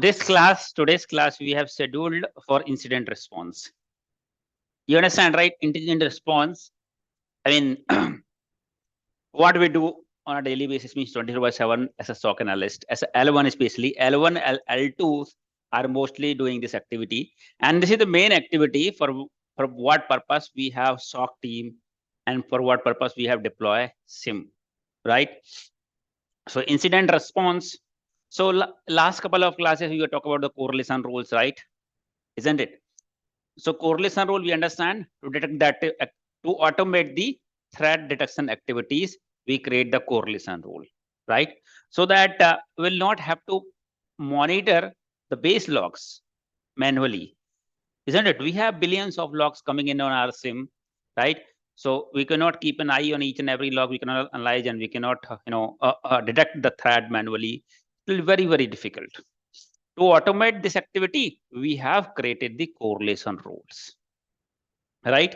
today's class, we have scheduled for incident response. You understand, right? Incident response. I mean, what we do on a daily basis means 24/7 as a SOC analyst, as a L1 especially. L1, L2s are mostly doing this activity. And this is the main activity for what purpose we have SOC team and for what purpose we have deploy SIEM, right? So incident response. So last couple of classes, we were talking about the correlation rules, right? Isn't it? So correlation rule, we understand to detect that to automate the threat detection activities, we create the correlation rule, right? So that we'll not have to monitor the base logs manually, isn't it? We have billions of logs coming in on our SIEM, right? So we cannot keep an eye on each and every log. We cannot analyze and we cannot, detect the threat manually. It will be very, very difficult. To automate this activity, we have created the correlation rules, right?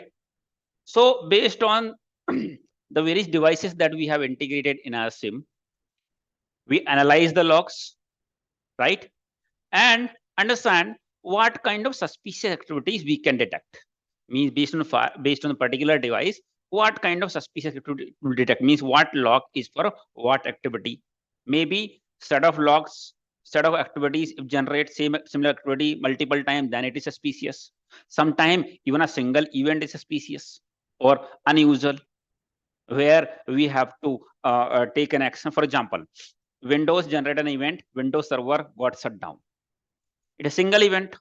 So based on the various devices that we have integrated in our SIEM, we analyze the logs, right? And understand what kind of suspicious activities we can detect. Means based on a particular device, what kind of suspicious activity will detect, means what log is for what activity. Maybe set of logs, set of activities, if generate similar activity multiple times, then it is suspicious. Sometimes even a single event is suspicious or unusual, where we have to take an action. For example, Windows generate an event, Windows server got shut down. It's a single event.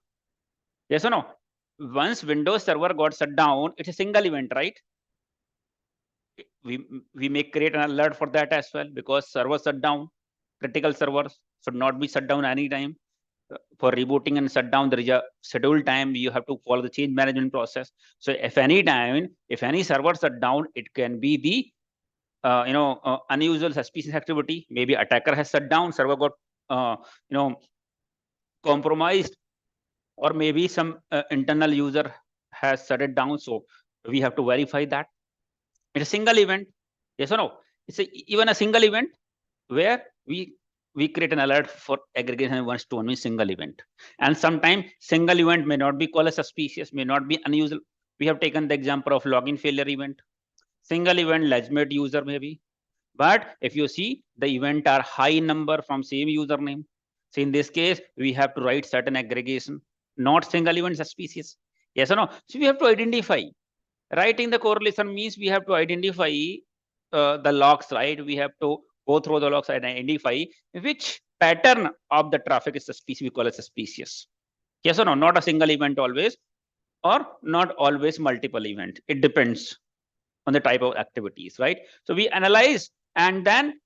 Yes or no? Once Windows server got shut down, it's a single event, right? We may create an alert for that as well, because server shut down. Critical servers should not be shut down anytime. For rebooting and shutdown, there is a scheduled time. You have to follow the change management process. So if any server shut down, it can be the unusual suspicious activity. Maybe attacker has shut down, server got compromised, or maybe some internal user has shut it down. So we have to verify that. It's a single event. Yes or no? It's even a single event where we create an alert for aggregation once to one single event. And sometimes single event may not be called as suspicious, may not be unusual. We have taken the example of login failure event. Single event, legitimate user maybe. But if you see, the event are high number from same username. So in this case, we have to write certain aggregation, not single event suspicious. Yes or no? So we have to identify. Writing the correlation means we have to identify the logs, right? We have to go through the logs and identify which pattern of the traffic is suspicious. We call it suspicious. Yes or no? Not a single event always, or not always multiple event. It depends on the type of activities, right? So we analyze, and then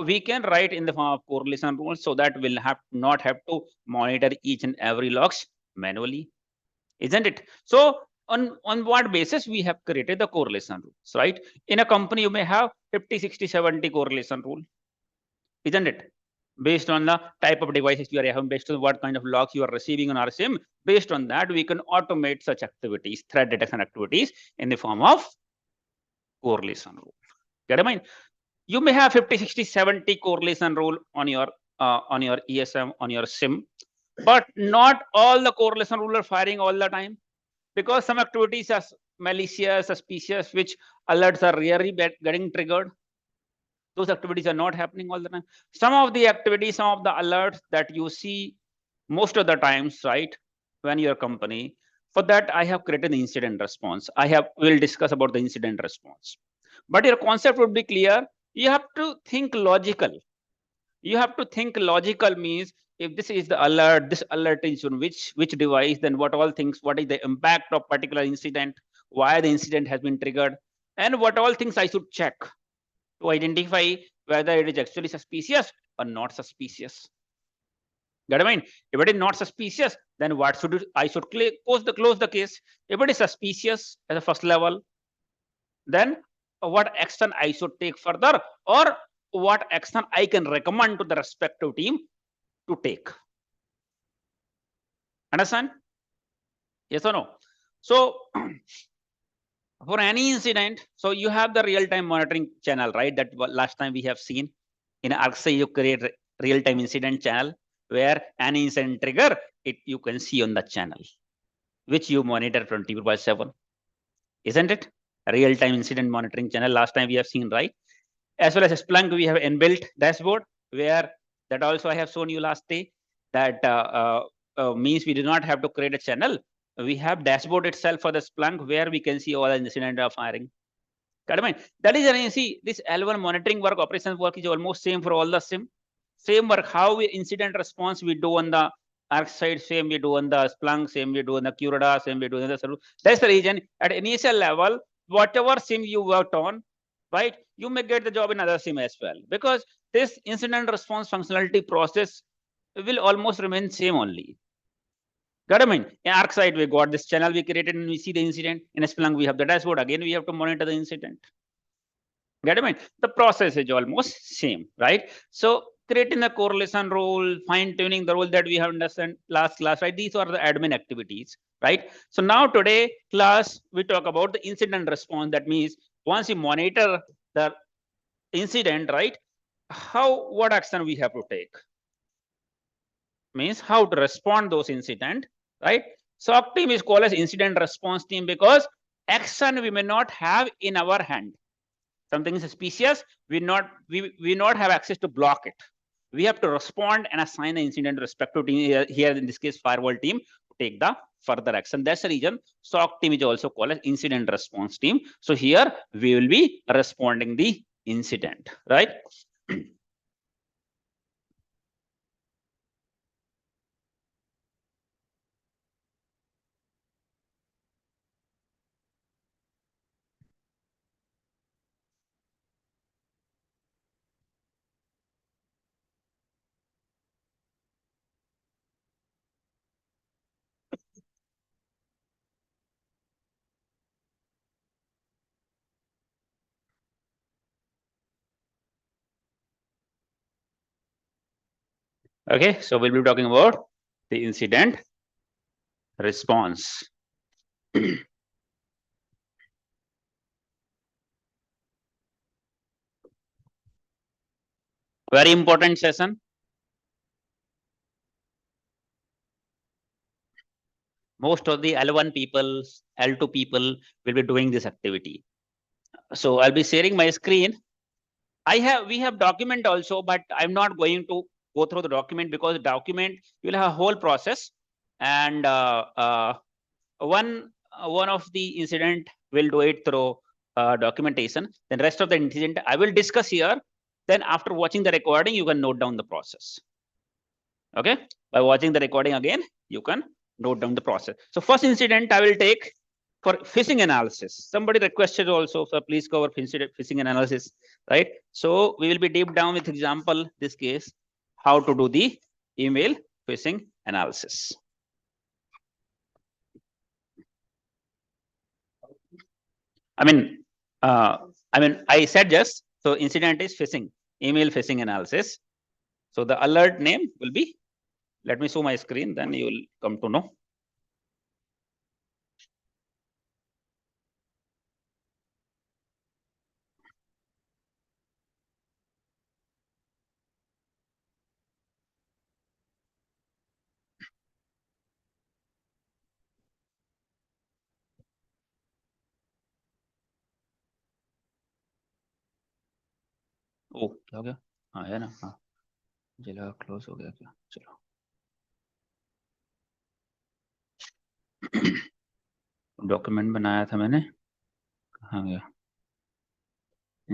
we can write in the form of correlation rules, so that we'll not have to monitor each and every logs manually, isn't it? So on what basis we have created the correlation rules, right? In a company, you may have 50, 60, 70 correlation rule, isn't it? Based on the type of devices you are having, based on what kind of logs you are receiving on our SIEM, based on that, we can automate such activities, threat detection activities, in the form of correlation rule. Get in mind? You may have 50, 60, 70 correlation rule on your ESM, on your SIEM, but not all the correlation rule are firing all the time, because some activities are malicious, suspicious, which alerts are rarely getting triggered. Those activities are not happening all the time. Some of the activities, some of the alerts that you see most of the times, right, when your company, for that I have created the incident response. We'll discuss about the incident response, but your concept would be clear. You have to think logical. You have to think logical means, if this is the alert, this alert is on which device, then what all things, what is the impact of particular incident, why the incident has been triggered, and what all things I should check to identify whether it is actually suspicious or not suspicious. Get I mean? If it is not suspicious, then what should I should close the case. If it is suspicious at the first level, then what action I should take further, or what action I can recommend to the respective team to take. Understand? Yes or no? So for any incident, so you have the real-time monitoring channel, right? That last time we have seen in 𝐓𝐫𝐚𝐢𝐧𝐢𝐧𝐢, you create real-time incident channel. where any incident trigger, you can see on the channel, which you monitor 24/7, isn't it? Real-time incident monitoring channel. Last time we have seen, right? As well as Splunk, we have inbuilt dashboard, where that also I have shown you last day. That means we do not have to create a channel. We have dashboard itself for the Splunk, where we can see all the incident of firing. Got it? That is, you see, this L1 monitoring work, operations work is almost same for all the same work. How we incident response we do on the 𝐓𝐽𝐳𝐷, same we do on the Splunk, same we do on the 𝐬𝐷A, same we do on the server. That's the reason at initial level, whatever SIEM you worked on, right, you may get the job in other SIEM as well, because this incident response functionality process will almost remain same only. Got it? In 𝐓𝐽𝐳𝐷, we got this channel we created and we see the incident. In Splunk, we have the dashboard. Again, we have to monitor the incident. Get it? The process is almost same, right? So creating the correlation rule, fine-tuning the rule that we have understood last class, right? These are the admin activities, right? So now today class, we talk about the incident response. That means once you monitor the incident, right, what action we have to take? Means how to respond those incident, right? SOC team is called as incident response team because action we may not have in our hand. Something is suspicious, we not have access to block it. We have to respond and assign an incident respective team, here in this case firewall team, to take the further action. That's the reason SOC team is also called as incident response team. So here we will be responding the incident, right? Okay, so we'll be talking about the incident response. Very important session. Most of the L1 people, L2 people will be doing this activity. So I'll be sharing my screen. We have document also, but I'm not going to go through the document because document you'll have a whole process, and one of the incident will do it through documentation. Then rest of the incident I will discuss here. Then after watching the recording, you can note down the process. Okay, by watching the recording again, you can note down the process. So first incident I will take for phishing analysis. Somebody requested also, so please cover phishing analysis, right? So we will be deep down with example, this case, how to do the email phishing analysis. I said just, so incident is phishing, email phishing analysis. So the alert name will be, let me show my screen, then you will come to know. ओ क्या हो गया? हाँ है ना, हाँ जिला close हो गया क्या? चलो डॉक्यूमेंट बनाया था मैंने, कहाँ गया?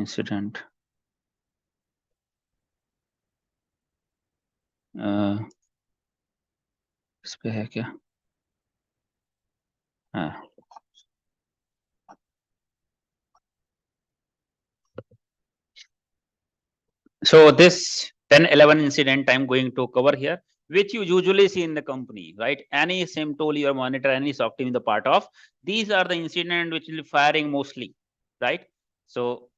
इंसिडेंट इस पे है क्या? हाँ, so this 10-11 incident I'm going to cover here, which you usually see in the company, right? Any SIEM tool you monitor, any SOC team is the part of. These are the incident which will be firing mostly, right? So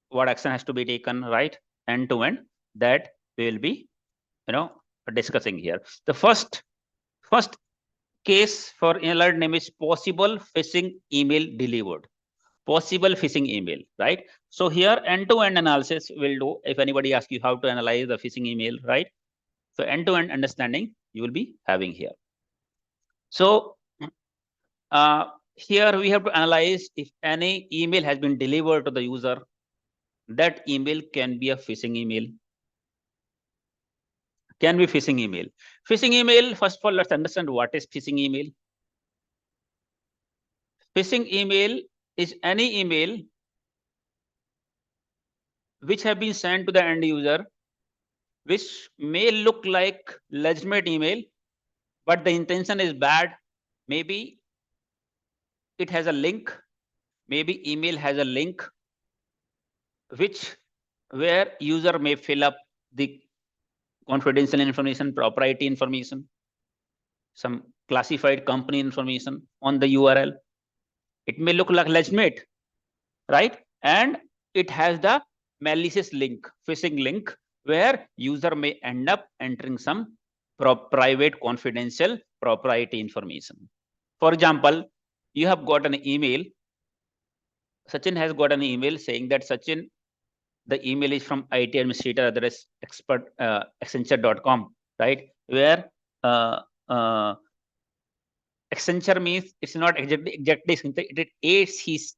what action has to be taken, right? End to end, that we will be, discussing here. The first case for alert name is possible phishing email delivered. Possible phishing email, right? So here end-to-end analysis will do. If anybody asks you how to analyze the phishing email, right? So end-to-end understanding you will be having here. So here we have to analyze if any email has been delivered to the user. That email can be a phishing email. Can be phishing email. Phishing email, first of all, let's understand what is phishing email. Phishing email is any email which have been sent to the end user, which may look like legitimate email, but the intention is bad. Maybe it has a link. Maybe email has a link where user may fill up the confidential information, proprietary information, some classified company information on the URL. It may look like legitimate, right? And it has the malicious link, phishing link, where user may end up entering some private, confidential, proprietary information. For example, you have got an email. Sachin has got an email saying that Sachin, the email is from IT administrator address expert Accenture.com, right? Where Accenture means it's not exactly it is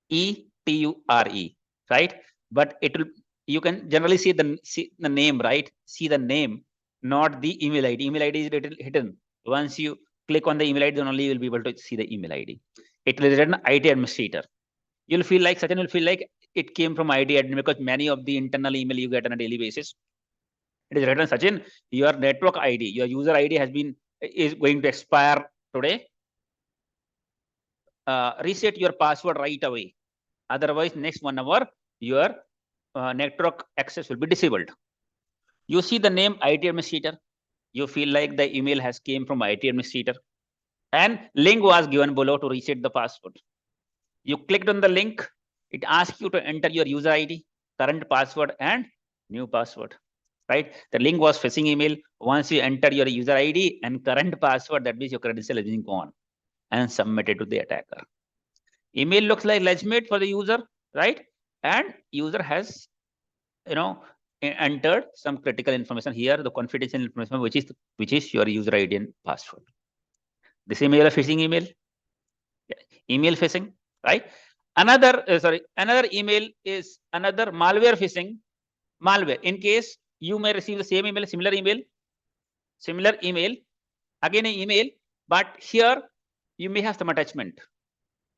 ACETURE, right? But it will, you can generally see the name, right? See the name, not the email ID. Email ID is little hidden. Once you click on the email ID, then only you will be able to see the email ID. It will written IT administrator. You'll feel like Sachin will feel like it came from IT admin, because many of the internal email you get on a daily basis, it is written, Sachin, your network ID, your user ID is going to expire today. Reset your password right away. Otherwise, next 1 hour, your network access will be disabled. You see the name IT administrator. You feel like the email has came from IT administrator, and link was given below to reset the password. You clicked on the link. It asks you to enter your user ID, current password, and new password. Right? The link was phishing email. Once you enter your user ID and current password, that means your credential has been gone and submitted to the attacker. Email looks like legitimate for the user, right? And user has, entered some critical information here, the confidential information, which is your user ID and password. This email, a phishing email, email phishing, right? Another email is another malware phishing. Malware. In case you may receive the same email, similar email, again an email, but here you may have some attachment.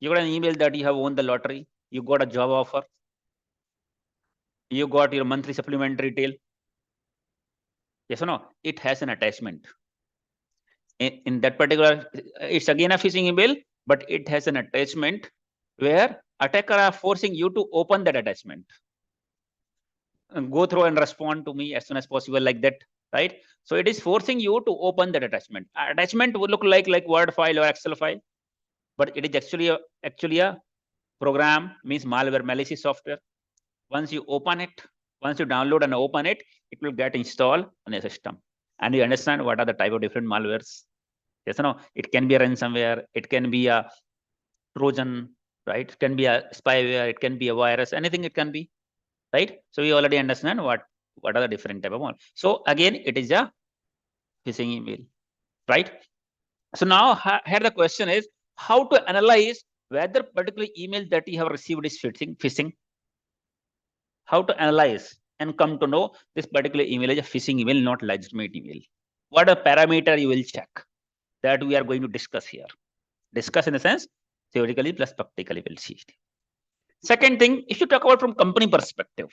You got an email that you have won the lottery, you got a job offer, you got your monthly supplementary detail. Yes or no? It has an attachment. In that particular, it's again a phishing email, but it has an attachment where attacker are forcing you to open that attachment. And go through and respond to me as soon as possible, like that, right? So it is forcing you to open that attachment. Attachment would look like Word file or Excel file, but it is actually a program, means malware, malicious software. Once you open it, once you download and open it, it will get installed on your system. And you understand what are the type of different malwares. Yes or no? It can be a ransomware, it can be a Trojan, right? It can be a spyware, it can be a virus, anything it can be, right? So we already understand what are the different type of one. So again, it is a phishing email, right? So now here the question is how to analyze whether particular email that you have received is phishing. How to analyze and come to know this particular email is a phishing email, not legitimate email. What a parameter you will check, that we are going to discuss here. Discuss in a sense, theoretically plus practically we'll see. Second thing, if you talk about from company perspective,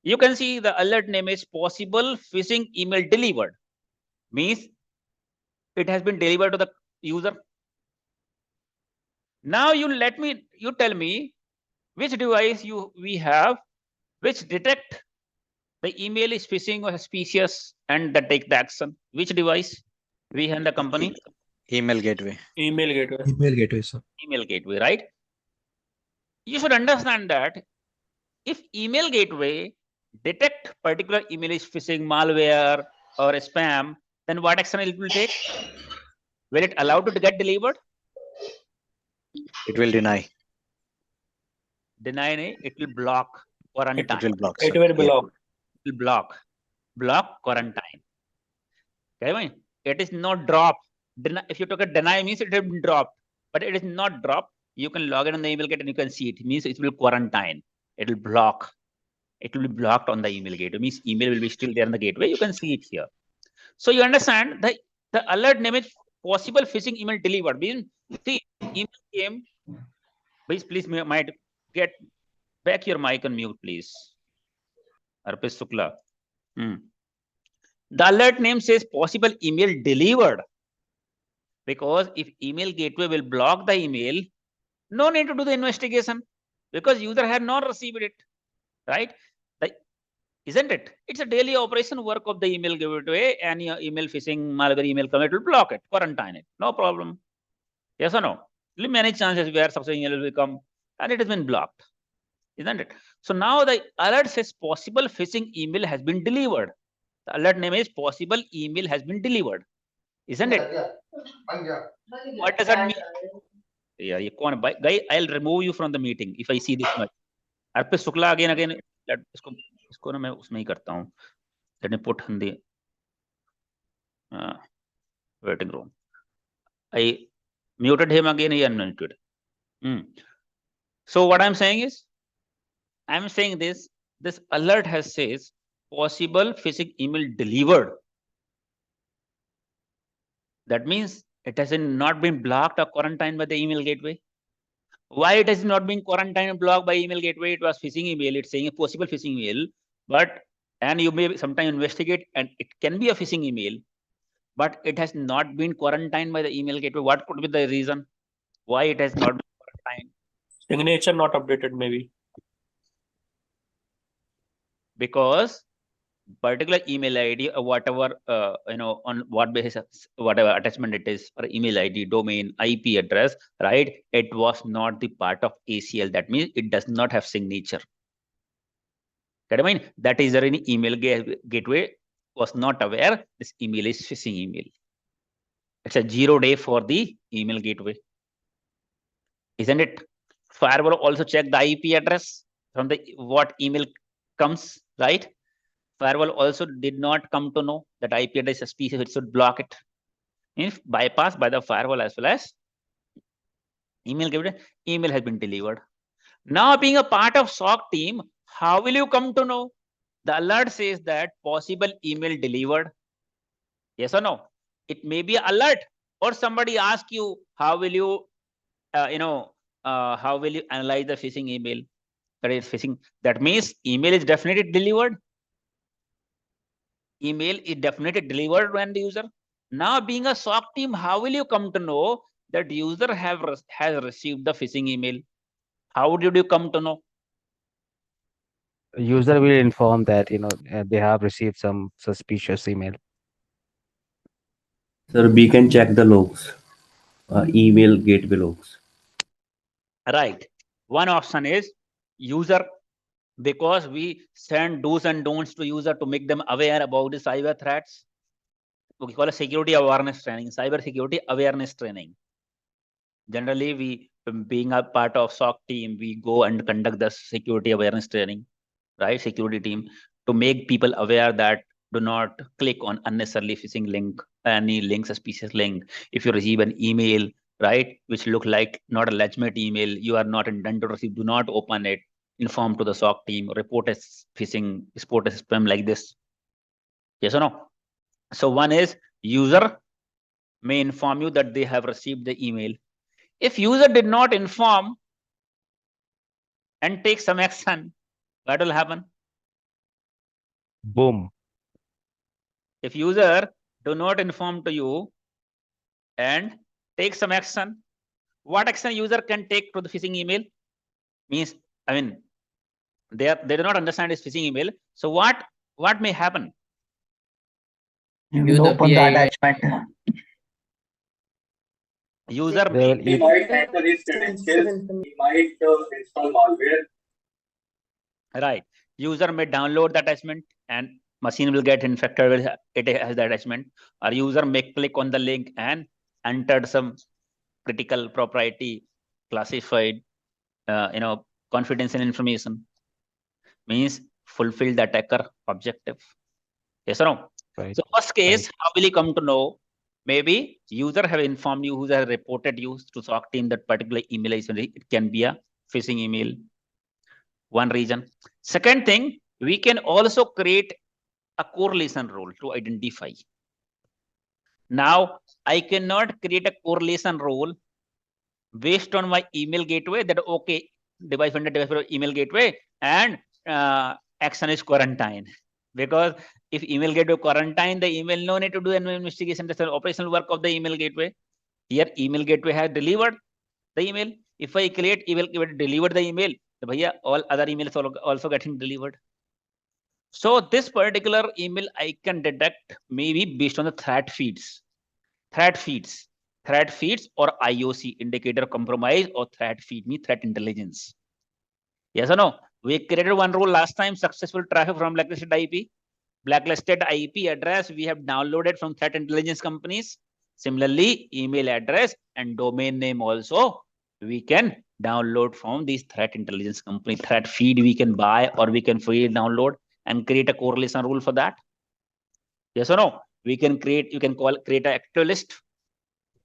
you can see the alert name is possible phishing email delivered. Means it has been delivered to the user. Now you tell me which device we have which detect the email is phishing or suspicious and that take the action. Which device we have in the company? Email gateway. Email gateway. Email gateway, sir. Email gateway, right? You should understand that if email gateway detect particular email is phishing, malware, or spam, then what action it will take? Will it allow to get delivered? It will deny. Deny, it will block or untie. It will block. It will block. It will block. block, quarantine. Okay, it is not drop. If you took a deny, means it has been dropped, but it is not dropped. You can log in on the email gate and you can see it. It means it will quarantine. It will block. It will be blocked on the email gateway. It means email will be still there in the gateway. You can see it here. So you understand the alert name is possible phishing email delivered. Means see, email came. Please might get back your mic on mute, please. Arpit Sukla. The alert name says possible email delivered, because if email gateway will block the email, no need to do the investigation because user had not received it, right? Isn't it? It's a daily operation work of the email gateway. Any email phishing malware email come, it will block it, quarantine it, no problem. Yes or no? Many chances where such email will come and it has been blocked, isn't it? So now the alert says possible phishing email has been delivered. The alert name is possible email has been delivered, isn't it? What does that mean? Yeah, guy, I'll remove you from the meeting if I see this much. Arpit Sukla again. इसको ना मैं उसमें ही करता हूँ. Let me put in the waiting room. I muted him again. He unmuted. So what I'm saying is, I'm saying this alert has says possible phishing email delivered. That means it has not been blocked or quarantined by the email gateway. Why it has not been quarantined and blocked by email gateway? It was phishing email. It's saying a possible phishing email, and you may sometime investigate and it can be a phishing email, but it has not been quarantined by the email gateway. What could be the reason why it has not been quarantined? Signature not updated, maybe. Because particular email ID or whatever, on what basis, whatever attachment it is, or email ID, domain, IP address, right? It was not the part of ACL. That means it does not have signature. That means that is any email gateway was not aware this email is phishing email. It's a 0 day for the email gateway, isn't it? Firewall also check the IP address from the what email comes, right? Firewall also did not come to know that IP address is suspicious, it should block it. If bypassed by the firewall as well as email gateway, email has been delivered. Now, being a part of SOC team, how will you come to know? The alert says that possible email delivered. Yes or no? It may be alert, or somebody ask you, how will you, how will you analyze the phishing email? That is phishing. That means email is definitely delivered. Email is definitely delivered when the user. Now, being a SOC team, how will you come to know that user has received the phishing email? How did you come to know? User will inform that they have received some suspicious email. Sir, we can check the logs, email gateway logs. Right. One option is user, because we send do's and don'ts to user to make them aware about the cyber threats. We call it security awareness training, cyber security awareness training. Generally, we, being a part of SOC team, we go and conduct the security awareness training, right? Security team, to make people aware that do not click on unnecessarily phishing link, any link, suspicious link. If you receive an email, right, which look like not a legitimate email, you are not intended to receive, do not open it. Inform to the SOC team, report as phishing, report as spam like this. Yes or no? So one is user may inform you that they have received the email. If user did not inform and take some action, what will happen? Boom. If user do not inform to you and take some action, what action user can take to the phishing email? Means, I mean, they do not understand this phishing email. So what may happen? You will open the attachment. User They will He might enter his credentials. He might install malware. Right. User may download the attachment and machine will get infected with it as the attachment. Or user may click on the link and enter some critical propriety classified, confidential information. Means fulfill the attacker objective. Yes or no? Right. So first case, how will you come to know? Maybe user have informed you, who has reported you to SOC team that particular email is, it can be a phishing email. One reason. Second thing, we can also create a correlation rule to identify. Now, I cannot create a correlation rule based on my email gateway that, okay, device vendor email gateway and action is quarantine. Because if email gateway quarantine the email, no need to do any investigation. That's the operational work of the email gateway. Here, email gateway has delivered the email. If I create email gateway delivered the email, so bhaiya, all other emails also getting delivered. So this particular email I can detect maybe based on the threat feeds. Threat feeds or IOC, indicator of compromise, or threat feed means threat intelligence. Yes or no? We created one rule last time, successful traffic from blacklisted IP. Blacklisted IP address we have downloaded from threat intelligence companies. Similarly, email address and domain name also we can download from these threat intelligence company. Threat feed we can buy or we can free download and create a correlation rule for that. Yes or no? We can create, you can create an active list.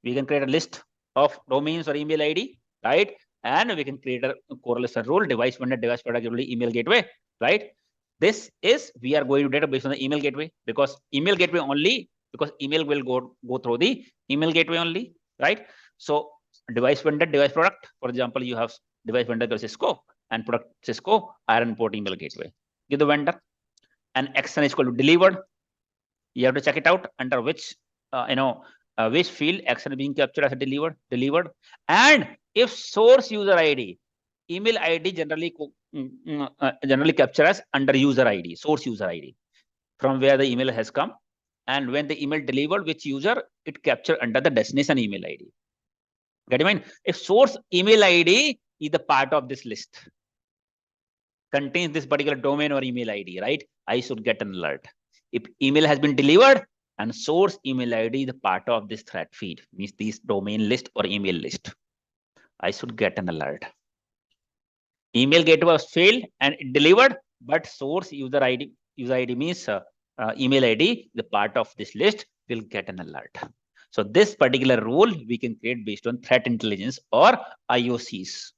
We can create a list of domains or email ID, right? And we can create a correlation rule, device vendor, device product, email gateway, right? This is, we are going to data based on the email gateway, because email gateway only, because email will go through the email gateway only, right? So device vendor, device product, for example, you have device vendor Cisco and product Cisco iron port email gateway. Give the vendor, and action is equal to delivered. You have to check it out under which which field action being captured as a delivered. And if source user ID, email ID generally captured as under user ID, source user ID, from where the email has come, and when the email delivered, which user, it captured under the destination email ID. Get in mind? If source email ID is the part of this list, contains this particular domain or email ID, right? I should get an alert. If email has been delivered and source email ID is the part of this threat feed, means this domain list or email list, I should get an alert. Email gateway was failed and it delivered, but source user ID means email ID, the part of this list, will get an alert. So this particular rule we can create based on threat intelligence or IOCs.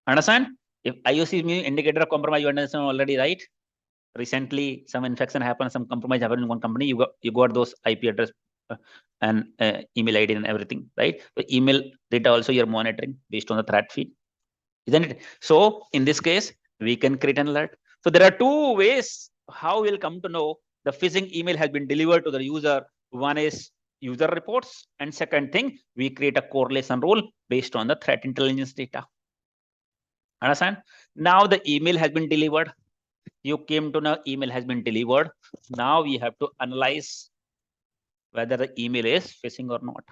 Understand? If IOC means indicator of compromise, you understand already, right? Recently, some infection happened, some compromise happened in one company. You got those IP address and email ID and everything, right? The email data also you're monitoring based on the threat feed, isn't it? So in this case, we can create an alert. So there are two ways how we'll come to know the phishing email has been delivered to the user. One is user reports, and second thing, we create a correlation rule based on the threat intelligence data. Understand? Now the email has been delivered. You came to know email has been delivered. Now we have to analyze whether the email is phishing or not.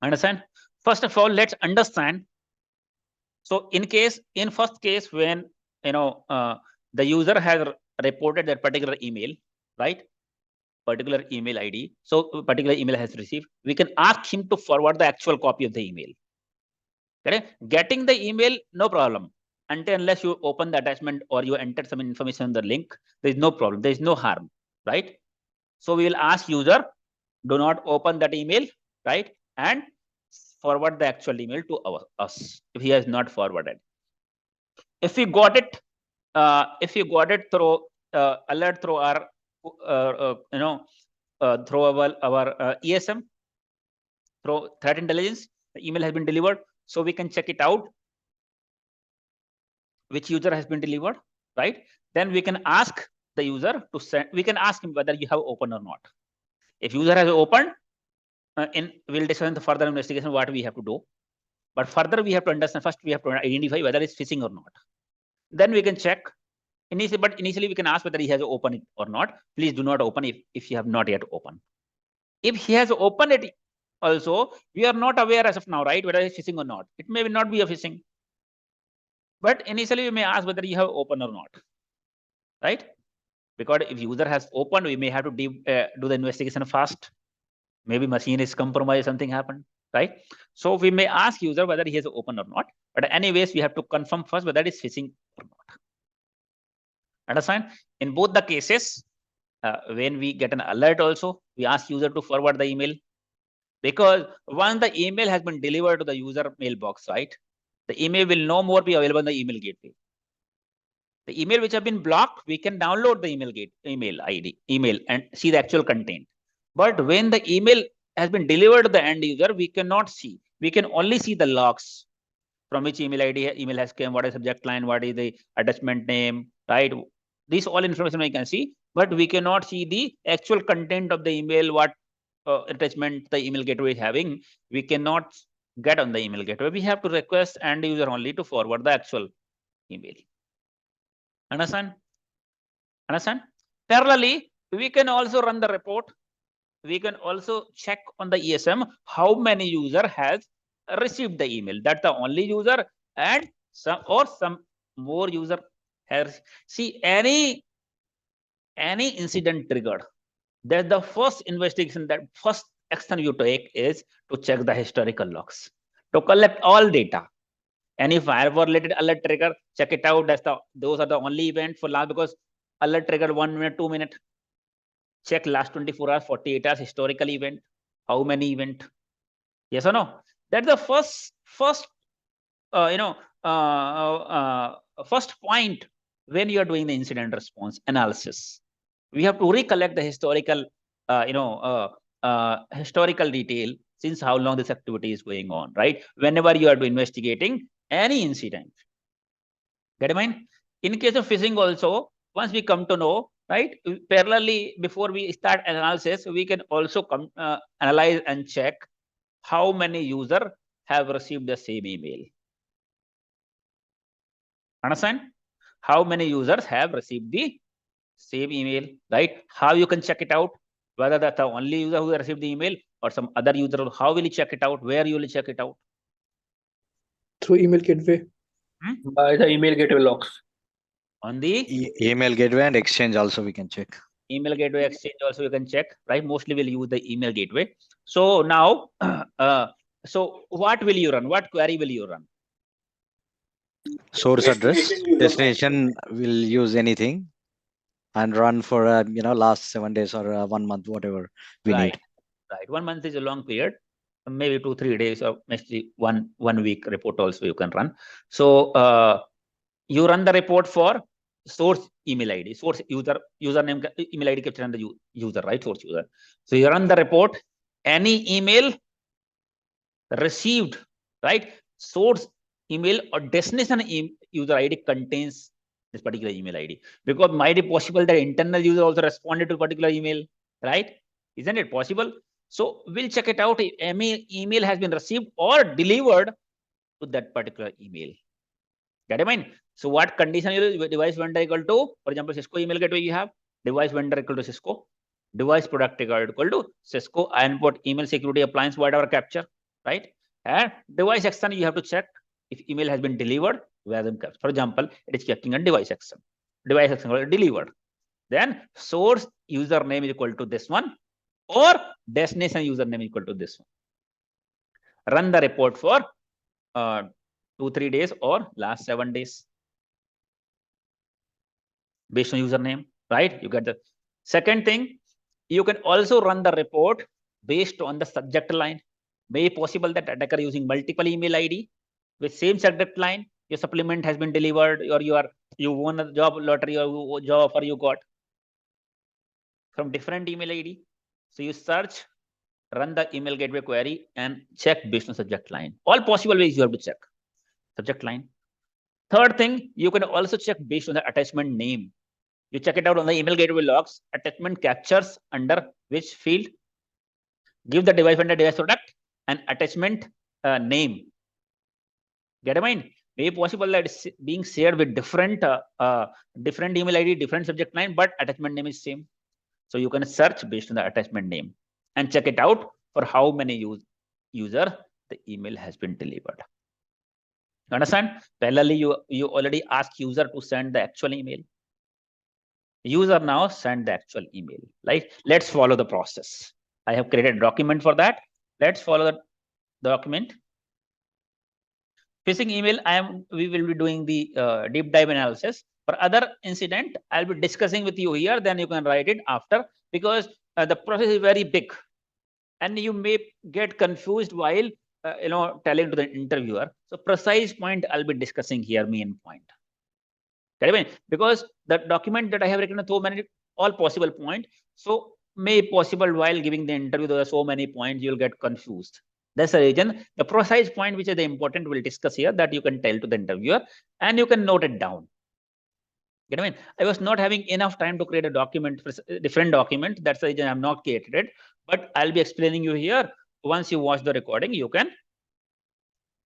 Understand? First of all, let's understand. So in first case, when the user has reported that particular email, right? Particular email ID. So particular email has received. We can ask him to forward the actual copy of the email. Okay? Getting the email, no problem. Unless you open the attachment or you enter some information in the link, there is no problem. There is no harm, right? So we will ask user, do not open that email, right? And forward the actual email to us if he has not forwarded. If we got it, through alert through our through our ESM, through threat intelligence, the email has been delivered, so we can check it out which user has been delivered, right? Then we can ask the user to send, we can ask him whether you have opened or not. If user has opened, we'll discuss the further investigation what we have to do. But further we have to understand, first we have to identify whether it's phishing or not. Then we can check. Initially we can ask whether he has opened it or not. Please do not open if you have not yet opened. If he has opened it also, we are not aware as of now, right? Whether it's phishing or not. It may not be a phishing. But initially we may ask whether you have opened or not, right? Because if user has opened, we may have to do the investigation fast. Maybe machine is compromised, something happened, right? So we may ask user whether he has opened or not. But anyways, we have to confirm first whether it is phishing or not. Understand? In both the cases, when we get an alert also, we ask user to forward the email, because once the email has been delivered to the user mailbox, right, the email will no more be available in the email gateway. The email which have been blocked, we can download the email ID, and see the actual content. But when the email has been delivered to the end user, we cannot see. We can only see the logs from which email ID email has come, what is subject line, what is the attachment name, right? This all information we can see, but we cannot see the actual content of the email, what attachment the email gateway is having. We cannot get on the email gateway. We have to request end user only to forward the actual email. Understand? Understand? Parallelly, we can also run the report. We can also check on the ESM how many user has received the email. That's the only user, and some more user has. See, any incident triggered, that's the first investigation, that first action you take is to check the historical logs, to collect all data. Any firewall related alert trigger, check it out. Those are the only event for last, because alert trigger 1 minute, 2 minutes. Check last 24 hours, 48 hours historical event. How many event? Yes or no? That's the first point when you are doing the incident response analysis. We have to recollect the historical, historical detail, since how long this activity is going on, right? Whenever you are investigating any incident. Get in mind? In case of phishing also, once we come to know, right, parallelly, before we start analysis, we can also analyze and check how many users have received the same email. Understand? How many users have received the same email, right? How you can check it out? Whether that's the only user who received the email or some other user. How will you check it out? Where you will check it out? Through email gateway. By the email gateway logs. On the email gateway and exchange also we can check. Email gateway, exchange also you can check, right? Mostly we'll use the email gateway. So now, so what will you run? What query will you run? Source address, Destination user destination will use anything, and run for last 7 days or 1 month, whatever we need. Right. 1 month is a long period. Maybe 2-3 days, or maybe one week report also you can run. So you run the report for source email ID, source username, email ID captured on the user, right? Source user. So you run the report. Any email received, right? Source email or destination user ID contains this particular email ID, because might be possible that internal user also responded to a particular email, right? Isn't it possible? So we'll check it out if any email has been received or delivered to that particular email. Get in mind? So what condition is device vendor equal to, for example, Cisco email gateway you have, device vendor equal to Cisco, device product equal to Cisco, input email security appliance, whatever capture, right? And device action you have to check if email has been delivered, where them capture. For example, it is checking a device action delivered. Then source username is equal to this one, or destination username equal to this one. Run the report for 2-3 days or last 7 days based on username, right? You get the second thing. You can also run the report based on the subject line. May be possible that attacker using multiple email ID with same subject line. Your supplement has been delivered, or you won a job lottery, or job offer you got from different email ID. So you search, run the email gateway query, and check based on subject line. All possible ways you have to check subject line. Third thing, you can also check based on the attachment name. You check it out on the email gateway logs. Attachment captures under which field. Give the device vendor device product and attachment name. Get in mind? Maybe possible that it's being shared with different email ID, different subject line, but attachment name is same. So you can search based on the attachment name and check it out for how many user the email has been delivered. Understand? Parallelly, you already ask user to send the actual email. User now send the actual email. Like, let's follow the process. I have created a document for that. Let's follow the document. Phishing email, we will be doing the deep dive analysis. For other incident, I'll be discussing with you here, then you can write it after, because the process is very big and you may get confused while telling to the interviewer. So precise point I'll be discussing here, main point. Because the document that I have written so many all possible points, so may possible while giving the interview there are so many points you'll get confused. That's the reason the precise point which is the important we'll discuss here, that you can tell to the interviewer and you can note it down. Get what I mean? I was not having enough time to create a document, different document. That's the reason I'm not created it. But I'll be explaining you here. Once you watch the recording, you can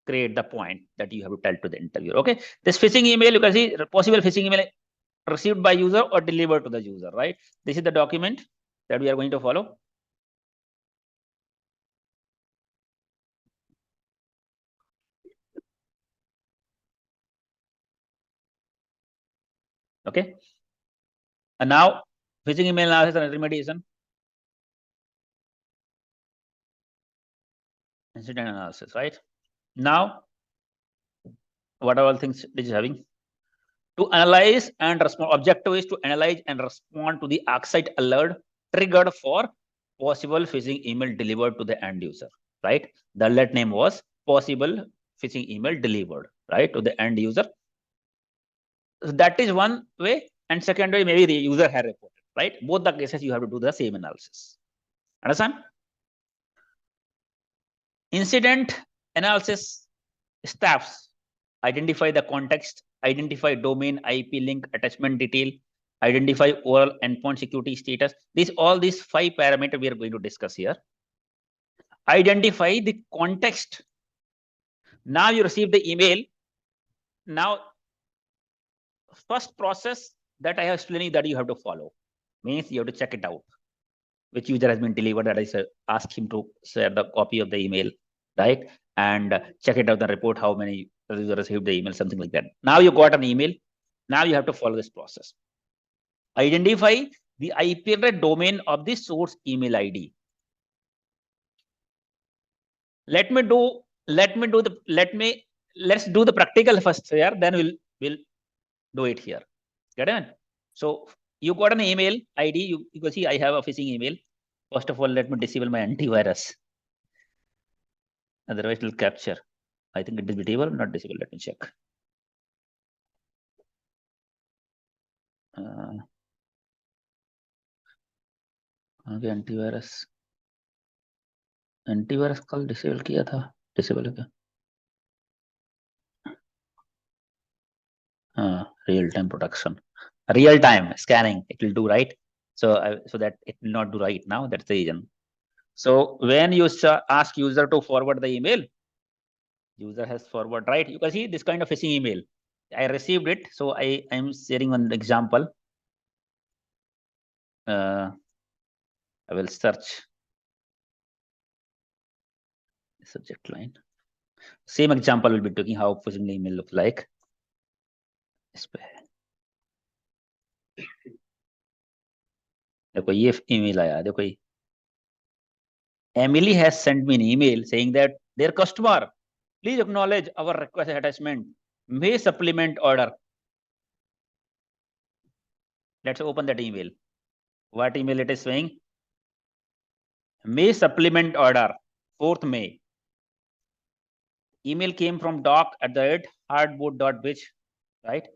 create the point that you have to tell to the interviewer. Okay. This phishing email, you can see possible phishing email received by user or delivered to the user, right? This is the document that we are going to follow. Okay. And now phishing email analysis and remediation. Incident analysis, right? Now, what are all things this is having? To analyze and respond. Objective is to analyze and respond to the 𝐓𝐽𝐬𝐧𝐢𝐬 alert triggered for possible phishing email delivered to the end user, right? The alert name was possible phishing email delivered, right, to the end user. So that is one way, and second way, maybe the user had reported, right? Both the cases you have to do the same analysis. Understand? Incident analysis steps: identify the context, identify domain, IP link, attachment detail, identify overall endpoint security status. All these 5 parameters we are going to discuss here. Identify the context. Now you receive the email. Now, first process that I have explained that you have to follow means you have to check it out. Which user has been delivered, that I said, ask him to share the copy of the email, right? And check it out, the report, how many users received the email, something like that. Now you got an email. Now you have to follow this process. Identify the IP address domain of the source email ID. Let's do the practical first here, then we'll do it here. Get it? So you got an email ID. You can see I have a phishing email. First of all, let me disable my antivirus. Otherwise, it will capture. I think it is disable, not disable. Let me check. आगे antivirus कल disable किया था, disable है क्या? Real time protection, real time scanning it will do, right? So so that it will not do right now. That's the reason. So when you ask user to forward the email, user has forward, right? You can see this kind of phishing email. I received it, so I am sharing one example. I will search subject line. Same example will be taking how phishing email looks like. देखो ये email आया, देखो ये Emily has sent me an email saying that their customer, please acknowledge our request attachment, may supplement order. Let's open that email. What email it is saying? May supplement order, 4th May. Email came from doc@hardboard.biz, right?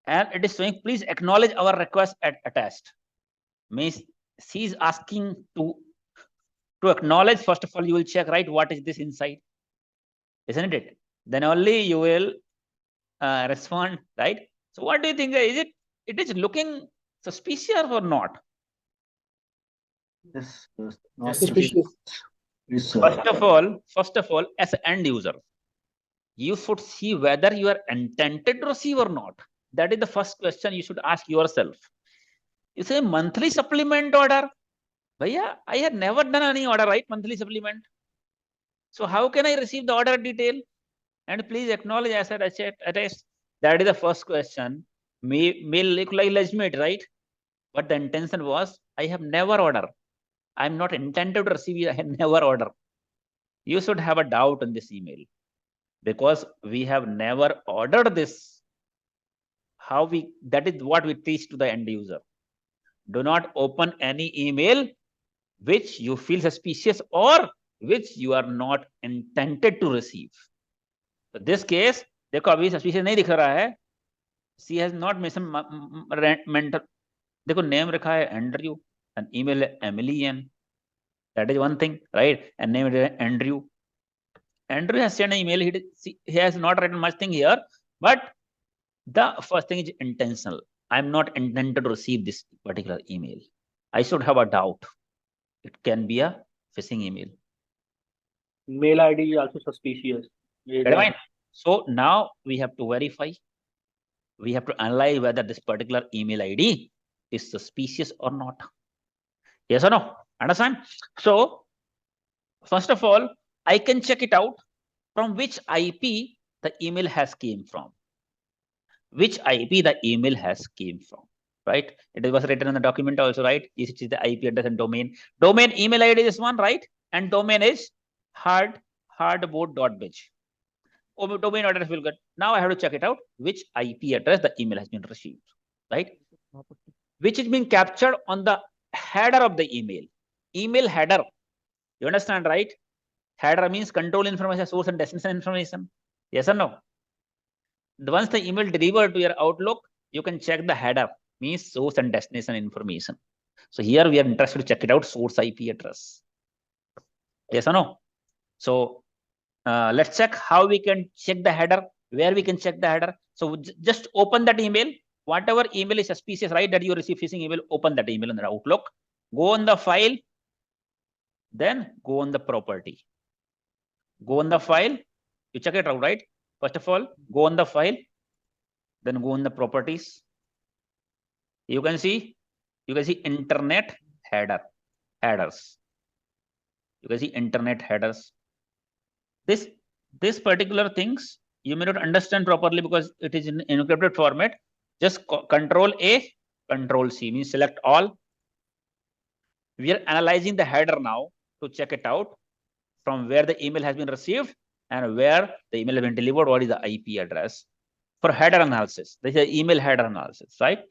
And it is saying, please acknowledge our request attached. Means she's asking to acknowledge. First of all, you will check, right, what is this inside, isn't it? Then only you will respond, right? So what do you think? Is it is looking suspicious or not? Yes, Suspicious. First of all, as an end user, you should see whether you are intended to receive or not. That is the first question you should ask yourself. You say monthly supplement order. Bhaiya, I have never done any order, right? Monthly supplement. So how can I receive the order detail? And please acknowledge asset attached. That is the first question. May look like legitimate, right? But the intention was, I have never order. I'm not intended to receive. I have never order. You should have a doubt in this email because we have never ordered this. that is what we teach to the end user. Do not open any email which you feel suspicious or which you are not intended to receive. So this case, देखो अभी suspicious नहीं दिख रहा है. She has not mentioned mental. देखो name रखा है Andrew and email है Emily N. That is one thing, right? And name is Andrew. Andrew has sent an email. He has not written much thing here, but the first thing is intentional. I'm not intended to receive this particular email. I should have a doubt. It can be a phishing email. Mail ID is also suspicious. So now we have to verify. We have to analyze whether this particular email ID is suspicious or not. Yes or no? Understand? So first of all, I can check it out from which IP the email has came from. Which IP the email has came from, right? It was written in the document also, right? This is the IP address and domain. Domain email ID is one, right? And domain is hardboard.biz. Domain address will get. Now I have to check it out which IP address the email has been received, right? Which is being captured on the header of the email. Email header. You understand, right? Header means control information, source and destination information. Yes or no? Once the email delivered to your Outlook, you can check the header, means source and destination information. So here we are interested to check it out, source IP address. Yes or no? So let's check how we can check the header, where we can check the header. So just open that email. Whatever email is suspicious, right, that you receive phishing email, open that email in the Outlook. Go on the file, then go on the property. Go on the file, you check it out, right? First of all, go on the file, then go on the properties. You can see internet headers. You can see internet headers. This particular things you may not understand properly because it is in encrypted format. Just Control A, Control C means select all. We are analyzing the header now to check it out from where the email has been received and where the email has been delivered. What is the IP address for header analysis? This is email header analysis, right?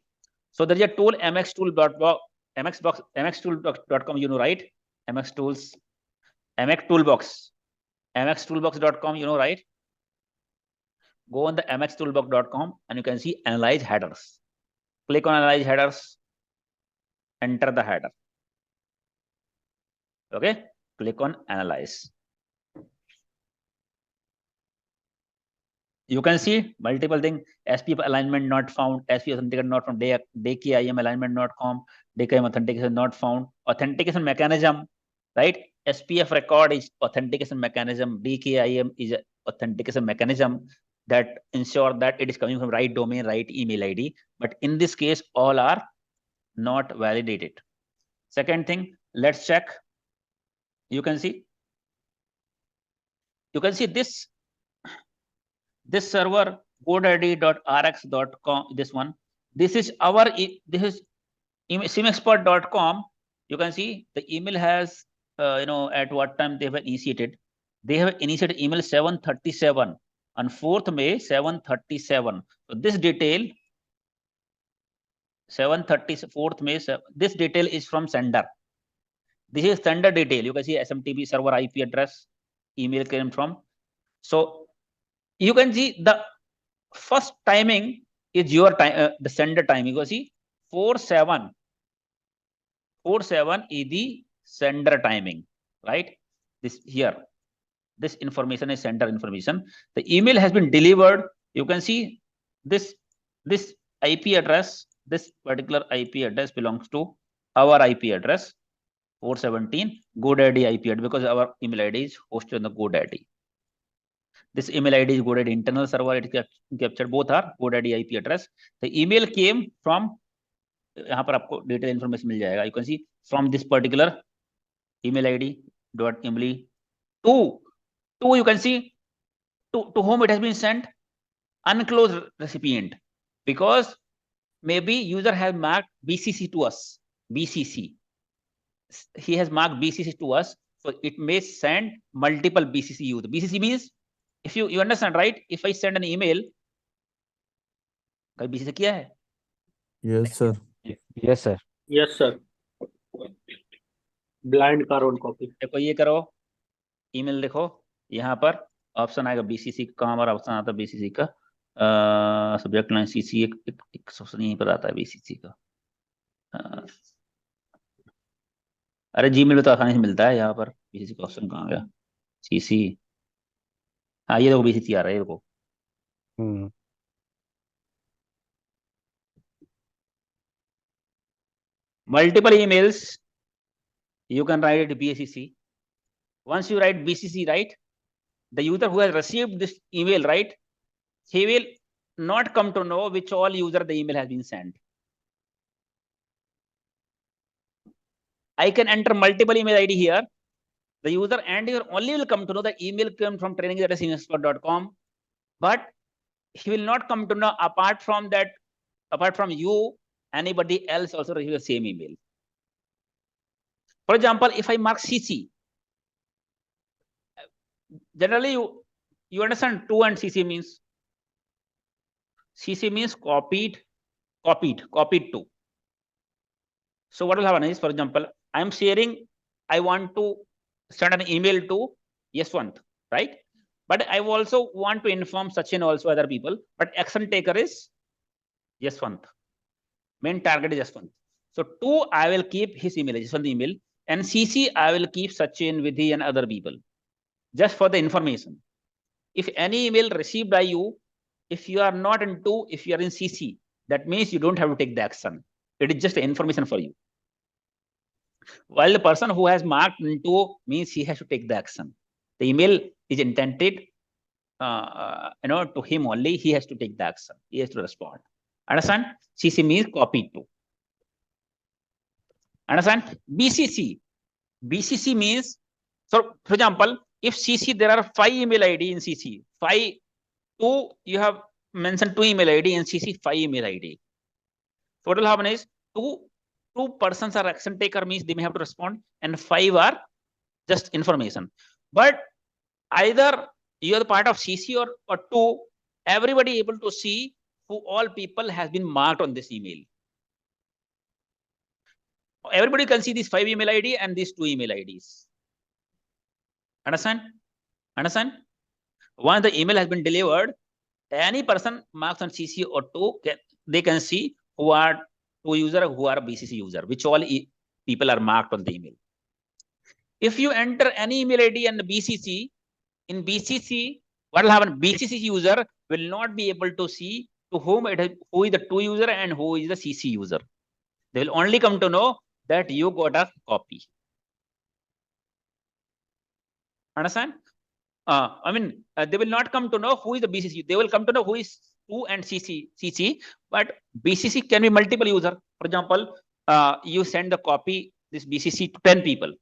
So there is a tool mxtoolbox, mxtoolbox.com, you know, right? mxtoolbox.com, you know, right? Go on the mxtoolbox.com and you can see analyze headers. Click on analyze headers, enter the header. Okay, click on analyze. You can see multiple things. SPF alignment not found, SPF authentication not found, 𝐓𝐫𝐚 alignment not found, 𝐓𝐫𝐚 authentication not found, authentication mechanism, right? SPF record is authentication mechanism, 𝐓𝐫𝐚 is authentication mechanism that ensure that it is coming from right domain, right email ID. But in this case, all are not validated. Second thing, let's check. You can see this server godaddy.rx.com, this one, this is SIEM XPERT.com. you can see the email has at what time they have initiated. They have initiated email 7:37 on 4th May 7:37. So this detail 4th May, this detail is from sender. This is sender detail. You can see SMTP server IP address, email came from. So you can see the first timing is your time, the sender time. You can see 47 is the sender timing, right? This here, this information is sender information. The email has been delivered. You can see this IP address, this particular IP address belongs to our IP address 417 GoDaddy IP address, because our email ID is hosted on the GoDaddy. This email ID is GoDaddy internal server. It is captured. Both are GoDaddy IP address. The email came from, यहाँ पर आपको detail information मिल जाएगा. You can see from this particular email ID .emily to you can see to whom it has been sent, unclosed recipient, because maybe user has marked BCC to us. BCC. He has marked BCC to us, so it may send multiple BCC user. BCC means, if you understand, right? If I send an email कभी BCC किया है? Yes, sir. Yes, sir. Yes, sir. Blind carbon copy. देखो ये करो, email देखो, यहाँ पर option आएगा BCC का, हमारा ऑप्शन आता है BCC का, सब्जेक्ट लाइन CC, एक ऑप्शन यहीं पर आता है BCC का। अरे जीमेल में तो आसानी से मिलता है, यहाँ पर BCC का ऑप्शन कहाँ गया? CC, हाँ ये देखो BCC आ रहा है, ये देखो। Multiple emails, you can write it BCC. Once you write BCC, right, the user who has received this email, right, he will not come to know which all user the email has been sent. I can enter multiple email ID here. The user and user only will come to know the email came from training@SIEM XPERT.com, but he will not come to know apart from that, apart from you, anybody else also receive the same email. For example, if I mark CC, generally you understand to and CC means? CC means copied to. So what will happen is, for example, I am sharing, I want to send an email to Yashwant, right? But I also want to inform Sachin also other people, but action taker is Yashwant. Main target is Yashwant. So to, I will keep his email, Yashwant email, and CC, I will keep Sachin, Vidhi and other people, just for the information. If any email received by you, if you are not in to, if you are in CC, that means you don't have to take the action. It is just information for you. While the person who has marked into means he has to take the action. The email is intended, to him only. He has to take the action. He has to respond. Understand? CC means copied to. Understand? BCC. BCC means, so for example, if CC there are 5 email ID in CC, 2 you have mentioned 2 email ID in CC, 5 email ID. So what will happen is 2 persons are action taker, means they may have to respond, and 5 are just information. But either you are the part of CC or 2, everybody able to see who all people has been marked on this email. Everybody can see these 5 email ID and these 2 email IDs. Understand? Understand? Once the email has been delivered, any person marks on CC or 2, they can see who are 2 user, who are BCC user, which all people are marked on the email. If you enter any email ID and BCC, in BCC, what will happen? BCC user will not be able to see to whom who is the 2 user and who is the CC user. They will only come to know that you got a copy. Understand? They will not come to know who is the BCC. They will come to know who is 2 and CC, but BCC can be multiple user. For example, you send the copy, this BCC to 10 people.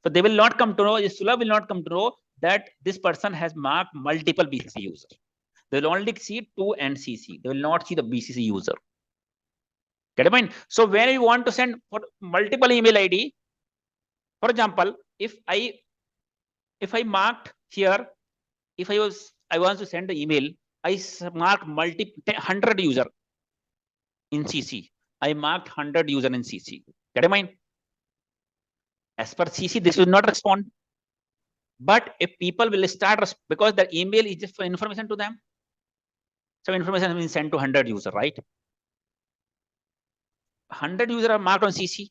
So they will not come to know, Sula will not come to know that this person has marked multiple BCC user. They will only see 2 and CC. They will not see the BCC user. Get a point? So when you want to send for multiple email ID, for example, if I marked here, if I want to send the email, I mark 100 user in CC. I marked 100 user in CC. Get a mind? As per CC, this will not respond. But if people will start, because the email is just for information to them. So information has been sent to 100 user, right? 100 user are marked on CC.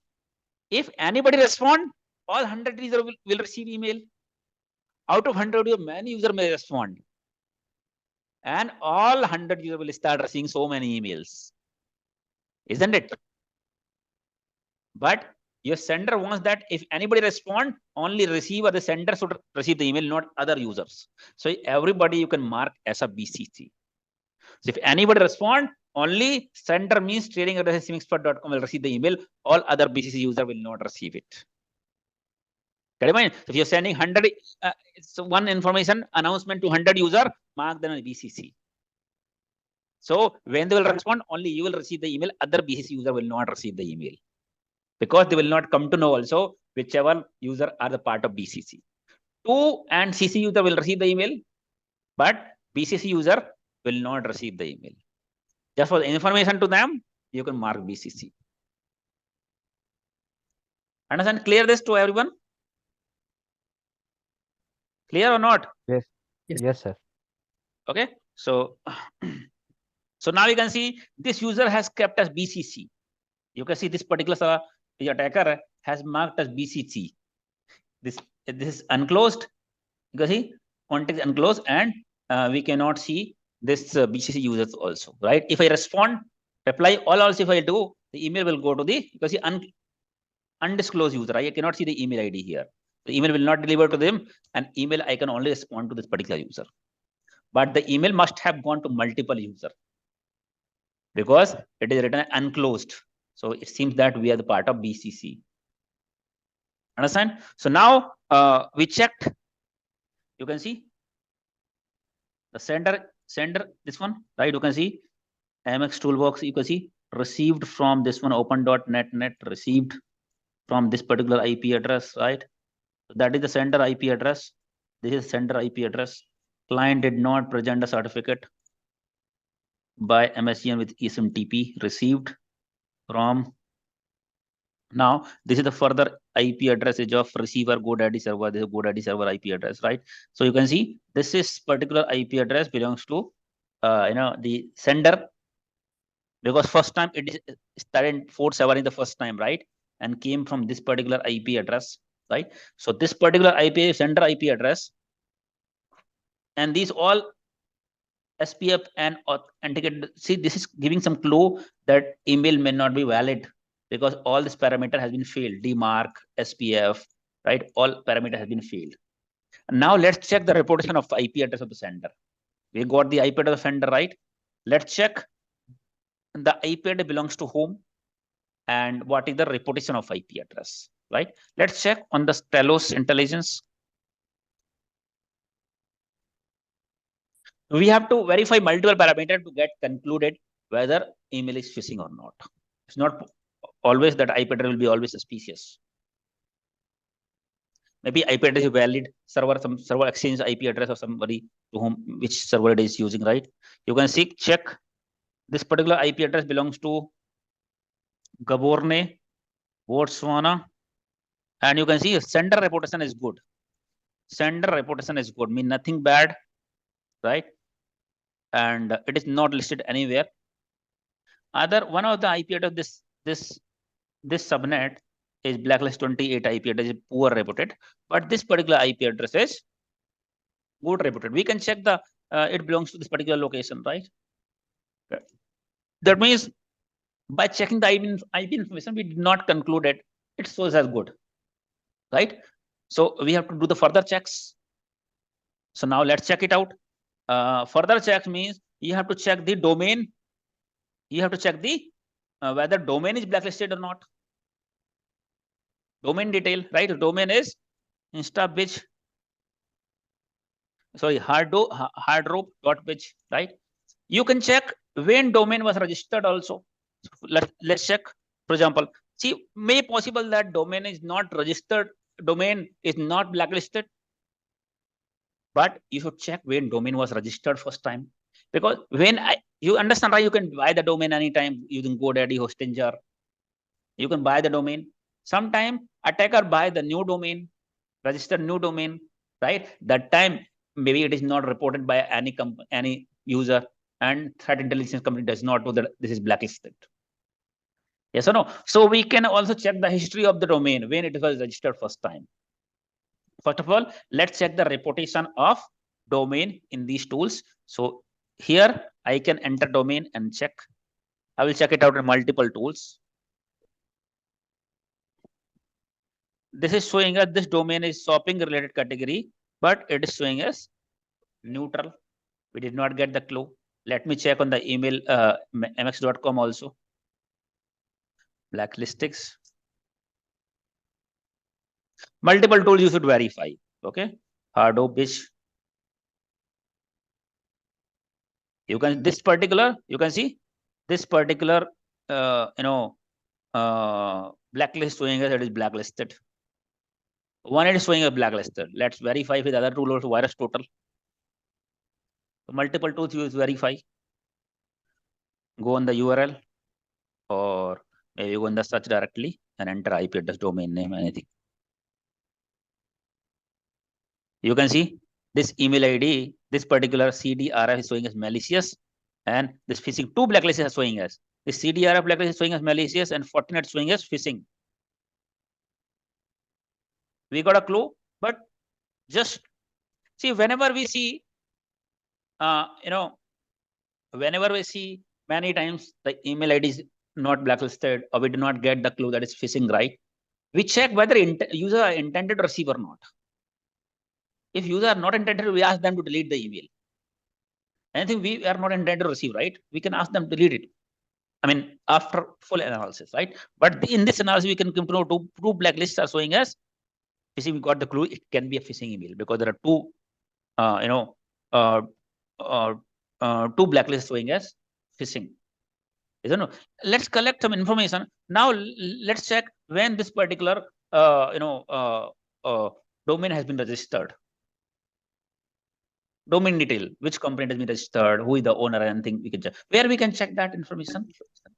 If anybody respond, all 100 user will receive email. Out of 100 user, many user may respond. And all 100 user will start receiving so many emails. Isn't it? But your sender wants that if anybody respond, only receiver, the sender should receive the email, not other users. So everybody you can mark as a BCC. So if anybody respond, only sender means training@SIEM XPERT.com will receive the email. All other BCC user will not receive it. Get it? If you're sending 100, it's one information announcement to 100 user, mark them as BCC. So when they will respond, only you will receive the email. Other BCC user will not receive the email, because they will not come to know also whichever user are the part of BCC. 2 and CC user will receive the email, but BCC user will not receive the email. Just for the information to them, you can mark BCC. Understand? Clear this to everyone? Clear or not? Yes. Yes. Yes, sir. Okay. So, so now you can see this user has kept as BCC. You can see this particular attacker has marked as BCC. This is unclosed. You can see context unclosed, and we cannot see this BCC users also, right? If I reply all also, if I do, the email will go to the, you can see undisclosed user. I cannot see the email ID here. The email will not deliver to them, and email I can only respond to this particular user. But the email must have gone to multiple user because it is written unclosed. So it seems that we are the part of BCC. Understand? So now we checked. You can see the sender, this one, right? You can see MX toolbox. You can see received from this one, open.net received from this particular IP address, right? So that is the sender IP address. This is sender IP address. Client did not present a certificate by MSCN with ESMTP received from. Now this is the further IP address of receiver GoDaddy server. This is GoDaddy server IP address, right? So you can see this is particular IP address belongs to the sender, because first time it is started 47 is the first time, right? And came from this particular IP address, right? So this particular IP sender IP address, and these all SPF and authenticated. See, this is giving some clue that email may not be valid because all this parameter has been failed. DMARC, SPF, right? All parameter has been failed. And now let's check the reputation of IP address of the sender. We got the IP address of the sender, right? Let's check the IP address belongs to whom and what is the reputation of IP address, right? Let's check on the Telos intelligence. We have to verify multiple parameters to get concluded whether email is phishing or not. It's not always that IP address will be always suspicious. Maybe IP address is valid server, some server exchange IP address of somebody to whom which server it is using, right? You can see, check this particular IP address belongs to Gaborone, Botswana, and you can see sender reputation is good. Sender reputation is good, mean nothing bad, right? And it is not listed anywhere. Other one of the IP address, this subnet is blacklist 28 IP address is poor reputed, but this particular IP address is good reputed. We can check the it belongs to this particular location, right? That means by checking the IP information, we did not conclude it. It shows as good, right? So we have to do the further checks. So now let's check it out. Further checks means you have to check the domain. You have to check the whether domain is blacklisted or not. Domain detail, right? Domain is instabitch. Sorry, hardrope.bitch, right? You can check when domain was registered also. So let's check. For example, see, may possible that domain is not registered, domain is not blacklisted, but you should check when domain was registered first time. Because when you understand, right, you can buy the domain anytime using GoDaddy, Hostinger. You can buy the domain. Sometime attacker buy the new domain, register new domain, right? That time maybe it is not reported by any user, and threat intelligence company does not know that this is blacklisted. Yes or no? So we can also check the history of the domain when it was registered first time. First of all, let's check the reputation of domain in these tools. So here I can enter domain and check. I will check it out in multiple tools. This is showing us this domain is shopping related category, but it is showing us neutral. We did not get the clue. Let me check on the email mx.com also. Blacklistings. Multiple tools you should verify. Okay. Hardrope.bitch. You can this particular, you can see this particular blacklist showing us it is blacklisted. One it is showing a blacklisted. Let's verify with other tool also virus total. So multiple tools you verify. go on the URL, or maybe go in the search directly and enter IP address, domain name, anything. You can see this email ID, this particular CDRF is showing as malicious, and this phishing 2 blacklists are showing as this CDRF blacklist is showing as malicious, and Fortinet is showing as phishing. We got a clue, but just see, whenever we see, whenever we see many times the email ID is not blacklisted, or we do not get the clue that it's phishing, right? We check whether user are intended to receive or not. If user are not intended, we ask them to delete the email. Anything we are not intended to receive, right? We can ask them to delete it. I mean, after full analysis, right? But in this analysis, we can come to know two blacklists are showing us phishing. We got the clue it can be a phishing email because there are two, two blacklists showing as phishing. Isn't it? Let's collect some information now. Let's check when this particular domain has been registered. Domain detail, which company has been registered, who is the owner, and anything we can check. Where we can check that information?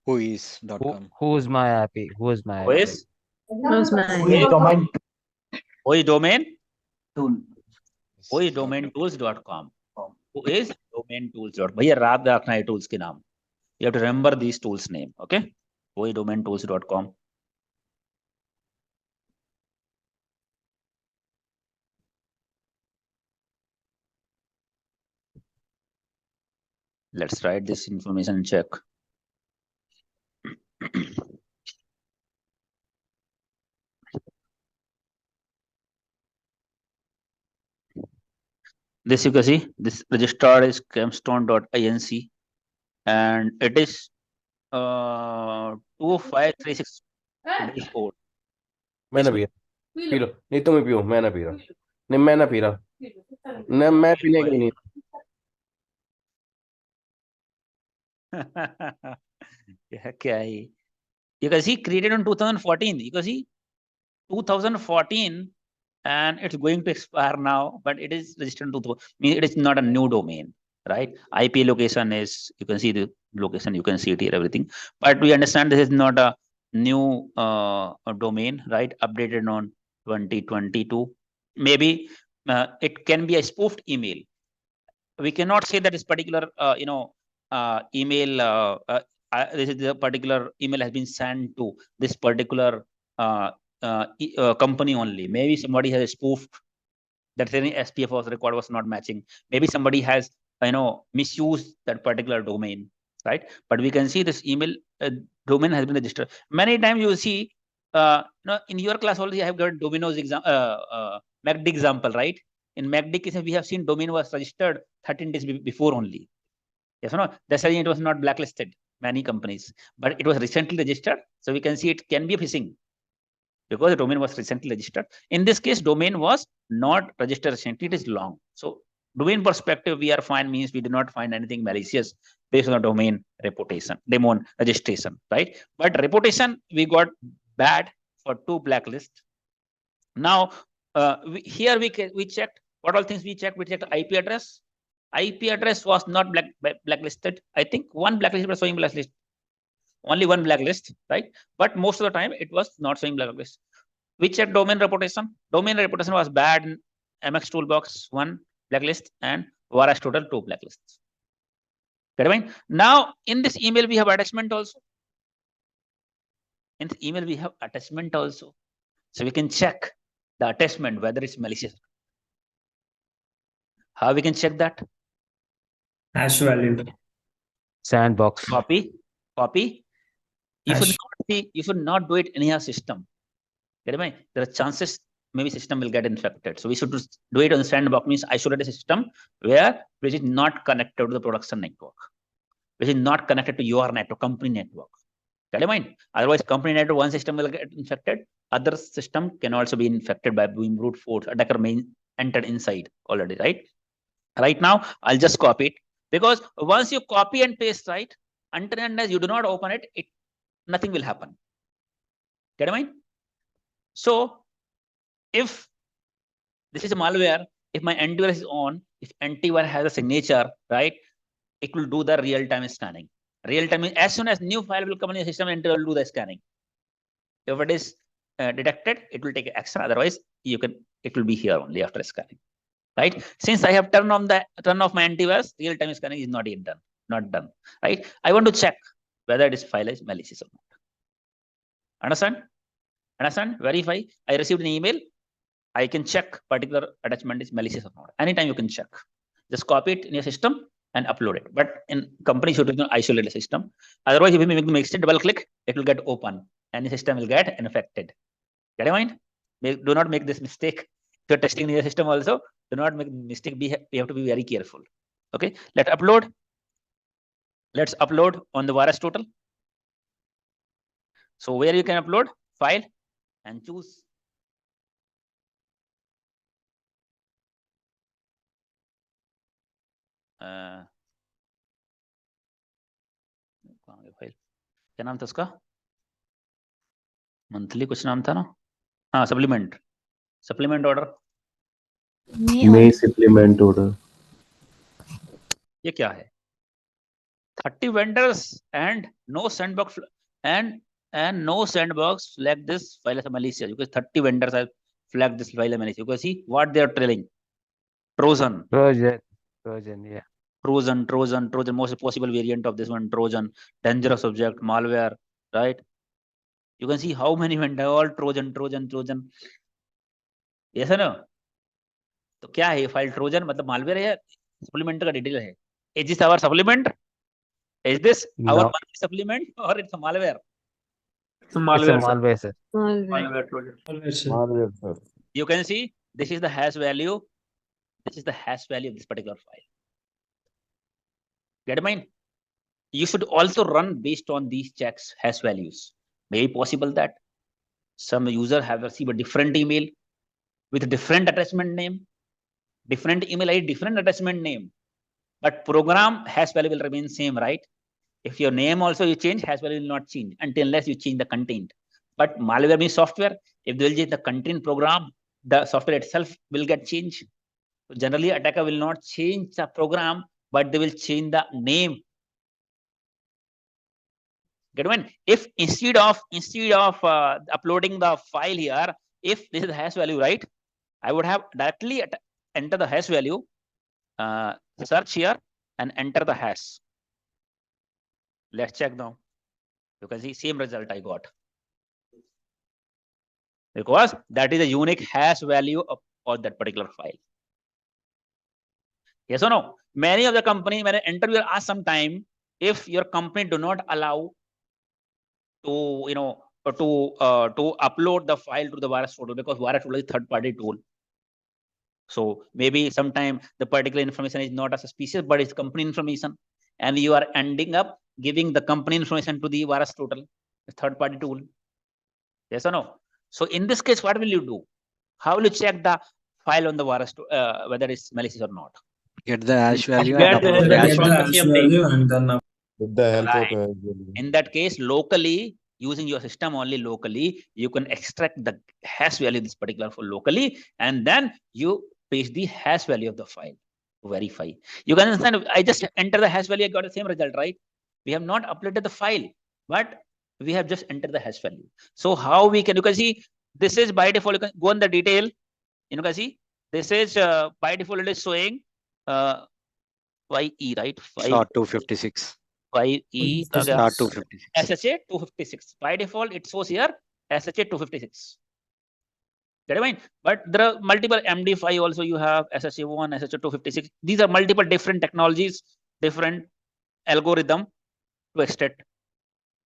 𝐬𝐳𝐥𝐢𝐧𝐢𝐬.com. Who's my IP? Who's my Who IP? is? Who's mine? Who is domain Who is domain? tool. Who is domaintools.com? Who is domaintools.com? भैया रात रखना है tools के नाम. You have to remember these tools name. Okay. Who is domaintools.com? Let's write this information and check. This you can see, this register is camstone.inc, and it is 2536 days old. मैं ना पिया P low नहीं तुम ही पियो मैं ना P रहा नहीं मैं ना पी रहा न मैं पीने का नहीं क्या है? You can see created in 2014. You can see 2014, and it's going to expire now, but it is registered in 2000. Means it is not a new domain, right? IP location is, you can see the location, you can see it here, everything. But we understand this is not a new domain, right? Updated on 2022. Maybe it can be a spoofed email. We cannot say that this particular, email, this is the particular email has been sent to this particular company only. Maybe somebody has spoofed that any SPF was record was not matching. Maybe somebody has misused that particular domain, right? But we can see this email domain has been registered. Many times you will see, in your class already I have got Domino's MACD example, right? In MACD case, we have seen domain was registered 13 days before only. Yes or no? That's why it was not blacklisted, many companies, but it was recently registered. So we can see it can be a phishing because the domain was recently registered. In this case, domain was not registered recently, it is long. So domain perspective, we are fine, means we do not find anything malicious based on the domain reputation, domain registration, right? But reputation, we got bad for 2 blacklists. Now, here we checked what all things we checked. We checked IP address. IP address was not blacklisted. I think one blacklist was showing blacklist. Only one blacklist, right? But most of the time it was not showing blacklist. We checked domain reputation. Domain reputation was bad in MX Toolbox 1 blacklist and Varas Total 2 blacklists. Get it? Now in this email we have attachment also. In the email we have attachment also. So we can check the attachment whether it's malicious. How we can check that? Hash value. Sandbox. Copy. You should not do it in your system. Get it? There are chances maybe system will get infected. So we should do it on the sandbox, means isolated system which is not connected to the production network, which is not connected to your network, company network. Get it? Otherwise, company network, one system will get infected. Other system can also be infected by doing brute force. Attacker may enter inside already, right? Right now, I'll just copy it, because once you copy and paste, right, until and unless you do not open it, nothing will happen. Get it? So if this is a malware, if my antivirus is on, if antivirus has a signature, right, it will do the real-time scanning. Real time is as soon as new file will come in your system, it will do the scanning. If it is detected, it will take action. Otherwise, it will be here only after scanning. Right? Since I have turned off my antivirus, real time scanning is not yet done. Right? I want to check whether this file is malicious or not. Understand? Verify. I received an email. I can check particular attachment is malicious or not. Anytime you can check. Just copy it in your system and upload it. But in company should isolate the system. Otherwise, if you make the mistake, double click, it will get open and the system will get infected. Get in mind? Do not make this mistake. If you're testing your system also, do not make mistake. You have to be very careful. Okay, let's upload on the VirusTotal. So where you can upload file and choose file क्या नाम था उसका monthly कुछ नाम था ना हाँ supplement order May supplement order. ये क्या है 30 vendors and no sandbox and no sandbox flag this file as a malicious because 30 vendors have flagged this file as malicious. You can see what they are trailing. Trojan, yeah. Trojan, most possible variant of this one, Trojan, dangerous object, malware, right? You can see how many vendors, all Trojan. Yes or no? तो क्या है file Trojan मतलब malware है या supplement का detail है is this our supplement is this our supplement और it's malware It's a malware, sir. Malware Trojan. Malware, sir. you can see this is the hash value of this particular file. Get mine? You should also run based on these checks hash values. Maybe possible that some user have received a different email with a different attachment name, different email ID, different attachment name, but program hash value will remain same, right? If your name also you change, hash value will not change unless you change the content. But malware means software. If they will change the content program, the software itself will get changed. So generally, attacker will not change the program, but they will change the name. Get one? If instead of uploading the file here, if this is the hash value, right? I would have directly enter the hash value, search here and enter the hash. Let's check now. You can see same result I got. Because that is a unique hash value of that particular file. Yes or no? Many of the company, when an interviewer asks sometime, if your company do not allow to, to upload the file to the VirusTotal because VirusTotal is third-party tool. So maybe sometime the particular information is not a suspicious, but it's company information, and you are ending up giving the company information to the VirusTotal, a third-party tool. Yes or no? So in this case, what will you do? How will you check the file on the VirusTotal whether it's malicious or not? Get the hash value Get and the upload the hash hash value. value. With the help Right. of In that case, locally, using your system only locally, you can extract the hash value of this particular file locally, and then you paste the hash value of the file to verify. You can understand, I just enter the hash value, I got the same result, right? We have not uploaded the file, but we have just entered the hash value. So how we can, you can see, this is by default, you can go on the detail, you can see, this is by default, it is showing YE, right? Short 256. YE, Start 256. SHA 256. By default, it shows here SHA 256. Get it? But there are multiple MD5 also. You have SHA1, SHA 256. These are multiple different technologies, different algorithm to extract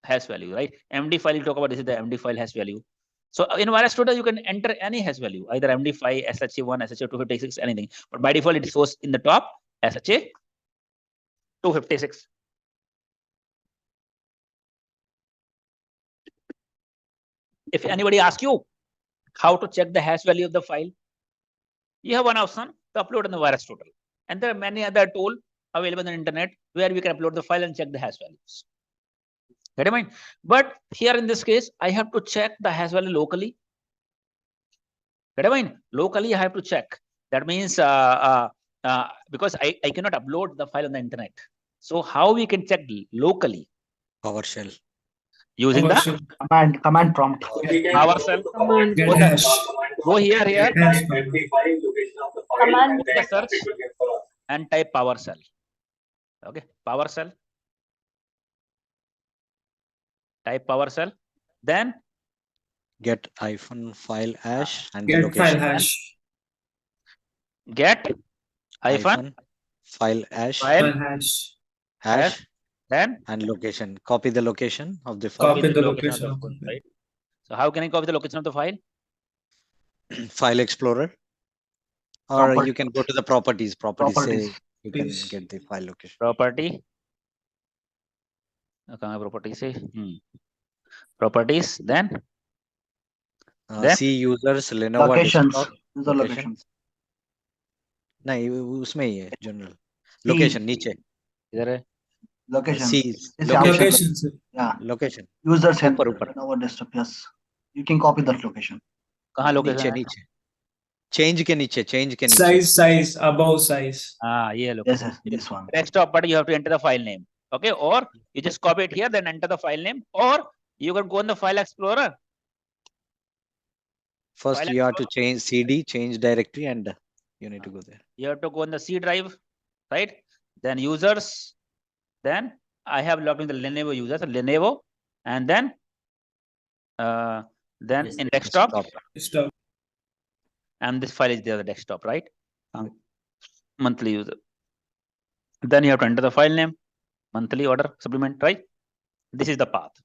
hash value, right? MD file, you talk about this is the MD file hash value. So in VirusTotal, you can enter any hash value, either MD5, SHA1, SHA 256, anything. But by default, it shows in the top SHA 256. If anybody asks you how to check the hash value of the file, you have one option to upload on the VirusTotal. And there are many other tools available on the internet where we can upload the file and check the hash values. Get it, mind? But here in this case, I have to check the hash value locally. Get it, mind? Locally, I have to check. That means because I cannot upload the file on the internet. So how we can check locally? PowerShell. Using the command prompt. PowerShell. Get hash. Go here, Get hash command. go to the search and type PowerShell. Okay, PowerShell. Type PowerShell. Then Get -file hash and the Get location. file hash. get hyphen file hash file File hash. hash then and location. Copy the location of the file. Copy the location location of of the the file, right? So how can I copy the location of the file? File Explorer. Or Property. you can go to the properties. Properties say Properties. you can Please. get the file location. Property. Property say properties. Then See users Lenovo Locations. desktop. User locations. नहीं उसमें ही है general. Location नीचे. इधर है Locations. See It's location. Location, sir. Yeah. Location. User set ऊपर ऊपर. Lenovo desktop. Yes. You can copy that location. कहाँ नीचे लोकेशन है? नीचे. Change के नीचे. Size, above size. हाँ ये Yes, location. yes, this one. Desktop, but you have to enter the file name. Okay, or you just copy it here, then enter the file name, or you can go in the file explorer. First File you have to change CD, change directory, and you need to go there. You have to go in the C drive, right? Then users, then I have logged in the Lenovo users, Lenovo, and then in desktop, Stop. and this file is there, the desktop, right? Monthly user. Then you have to enter the file name, monthly order supplement, right? This is the path.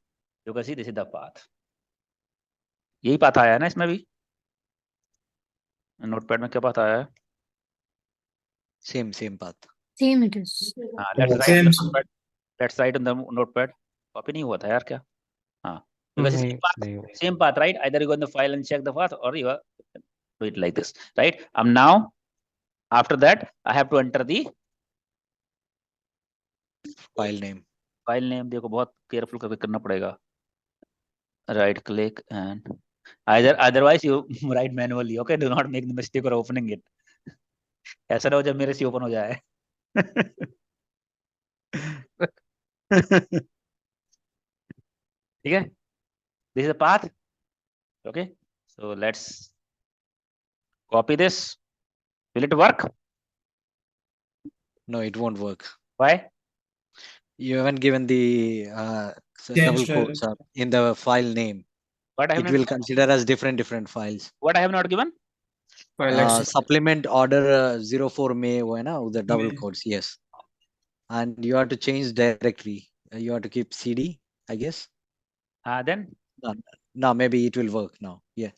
You can see this is the path. यही path आया है ना इसमें भी? Notepad में क्या path आया है? Same path. Same it is. Let's write Same. in the notepad. Let's write in the notepad. Copy नहीं हुआ था यार क्या? हाँ. Because it's same path, right? Either you go in the file and check the path, or you do it like this, right? Now, after that, I have to enter the File name. File name. देखो बहुत careful करके करना पड़ेगा. Right click and otherwise you write manually. Okay, do not make the mistake of opening it. ऐसा ना हो जब मेरे से open हो जाए. ठीक है? This is the path. Okay, so let's copy this. Will it work? No, it won't work. Why? You haven't given the double quotes in the file name. What I have It not, will consider as different files. what I have not given? Supplement order 04 में वो है ना उधर double quotes. Yes. And you have to change directory. You have to keep CD, I guess. Then? No, maybe it will work now. Yeah.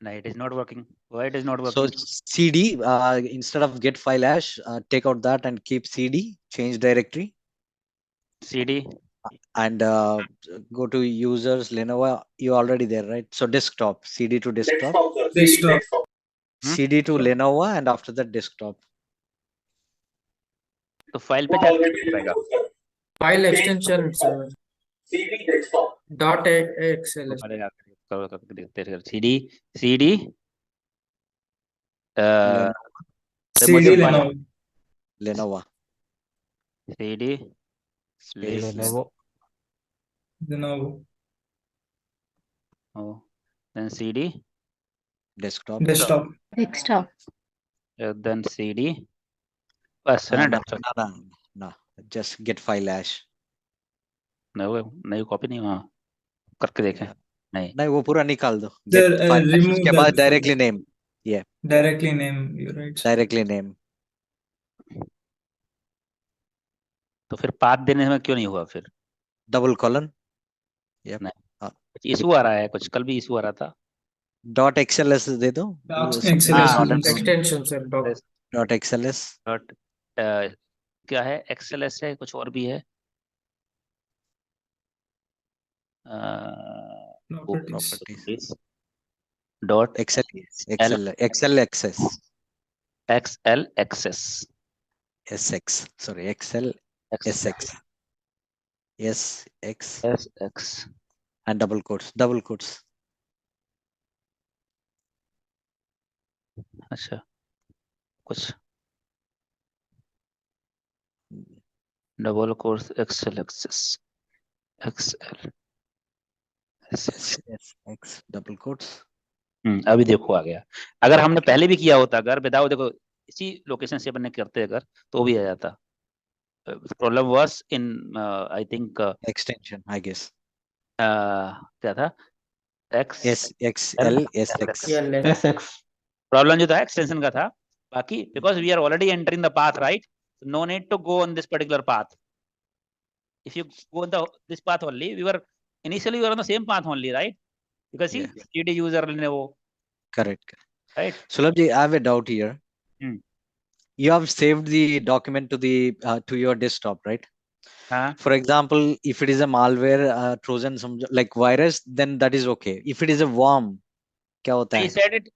No, it is not working. Why it is not So working? CD, instead of get file hash, take out that and keep CD, change directory. CD. And go to users, Lenovo, you already there, right? So desktop, CD to desktop. Desktop. CD to Lenovo, and after that desktop. तो file पे जाएगा. File extension, sir. CD desktop. .xls. अरे यार करो देखते हैं. CD CD Lenovo. Lenovo. CD Lenovo. Lenovo. Oh, then CD Desktop. Desktop. then CD बस है ना. No, just get file hash. नहीं कॉपी नहीं वहाँ करके देखें. नहीं वो पूरा निकाल दो. Remove उसके बाद directly name. Yeah. Directly name, you're right. Directly name. तो फिर पाथ देने में क्यों नहीं हुआ फिर? Double colon. Yep. इशू आ रहा है कुछ. कल भी इशू आ रहा था. .xls दे दो. Extension, sir. .xls. क्या है? XLS है, कुछ और भी है. Properties. Dot XL access. XL access. SX. Sorry, XL SX. SX. SX. And double quotes. Double quotes. अच्छा कुछ double quotes 𝐓𝐫𝐚𝐢𝐧𝐢𝐳 XL X double quotes. अभी देखो आ गया। अगर हमने पहले भी किया होता, अगर विदाउट, देखो इसी लोकेशन से अपने करते अगर, तो भी आ जाता। Problem was in I think Extension, I guess. क्या था, SXL SX. SX. प्रॉब्लम जो था एक्सटेंशन का था। बाकी because we are already entering the path, right, no need to go on this particular path. If you go on this path only, initially we were on the same path only, right? Because see, CD user Correct. right? Sulabhji, I have a doubt here. Hmm. You have saved the document to your desktop, right? For example, if it is a malware, Trojan, like virus, then that is okay. If it is a worm, kya hota hai?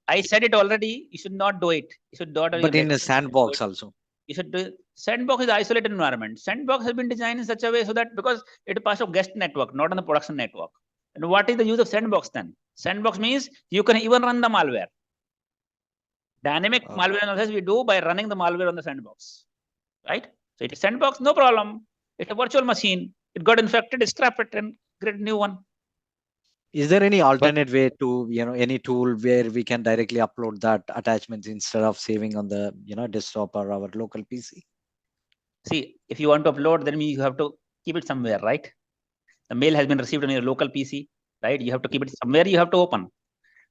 I said it already. You should not do it. You should not. But in a sandbox also. You should do. Sandbox is isolated environment. Sandbox has been designed in such a way so that because it is part of guest network, not on the production network. And what is the use of sandbox then? Sandbox means you can even run the malware. Dynamic malware analysis we do by running the malware on the sandbox, right? So it is sandbox, no problem. It's a virtual machine. It got infected, scrap it and create a new one. Is there any alternate way to, any tool where we can directly upload that attachments instead of saving on the, desktop or our local PC? See, if you want to upload, then you have to keep it somewhere, right? The mail has been received on your local PC, right? You have to keep it somewhere, you have to open.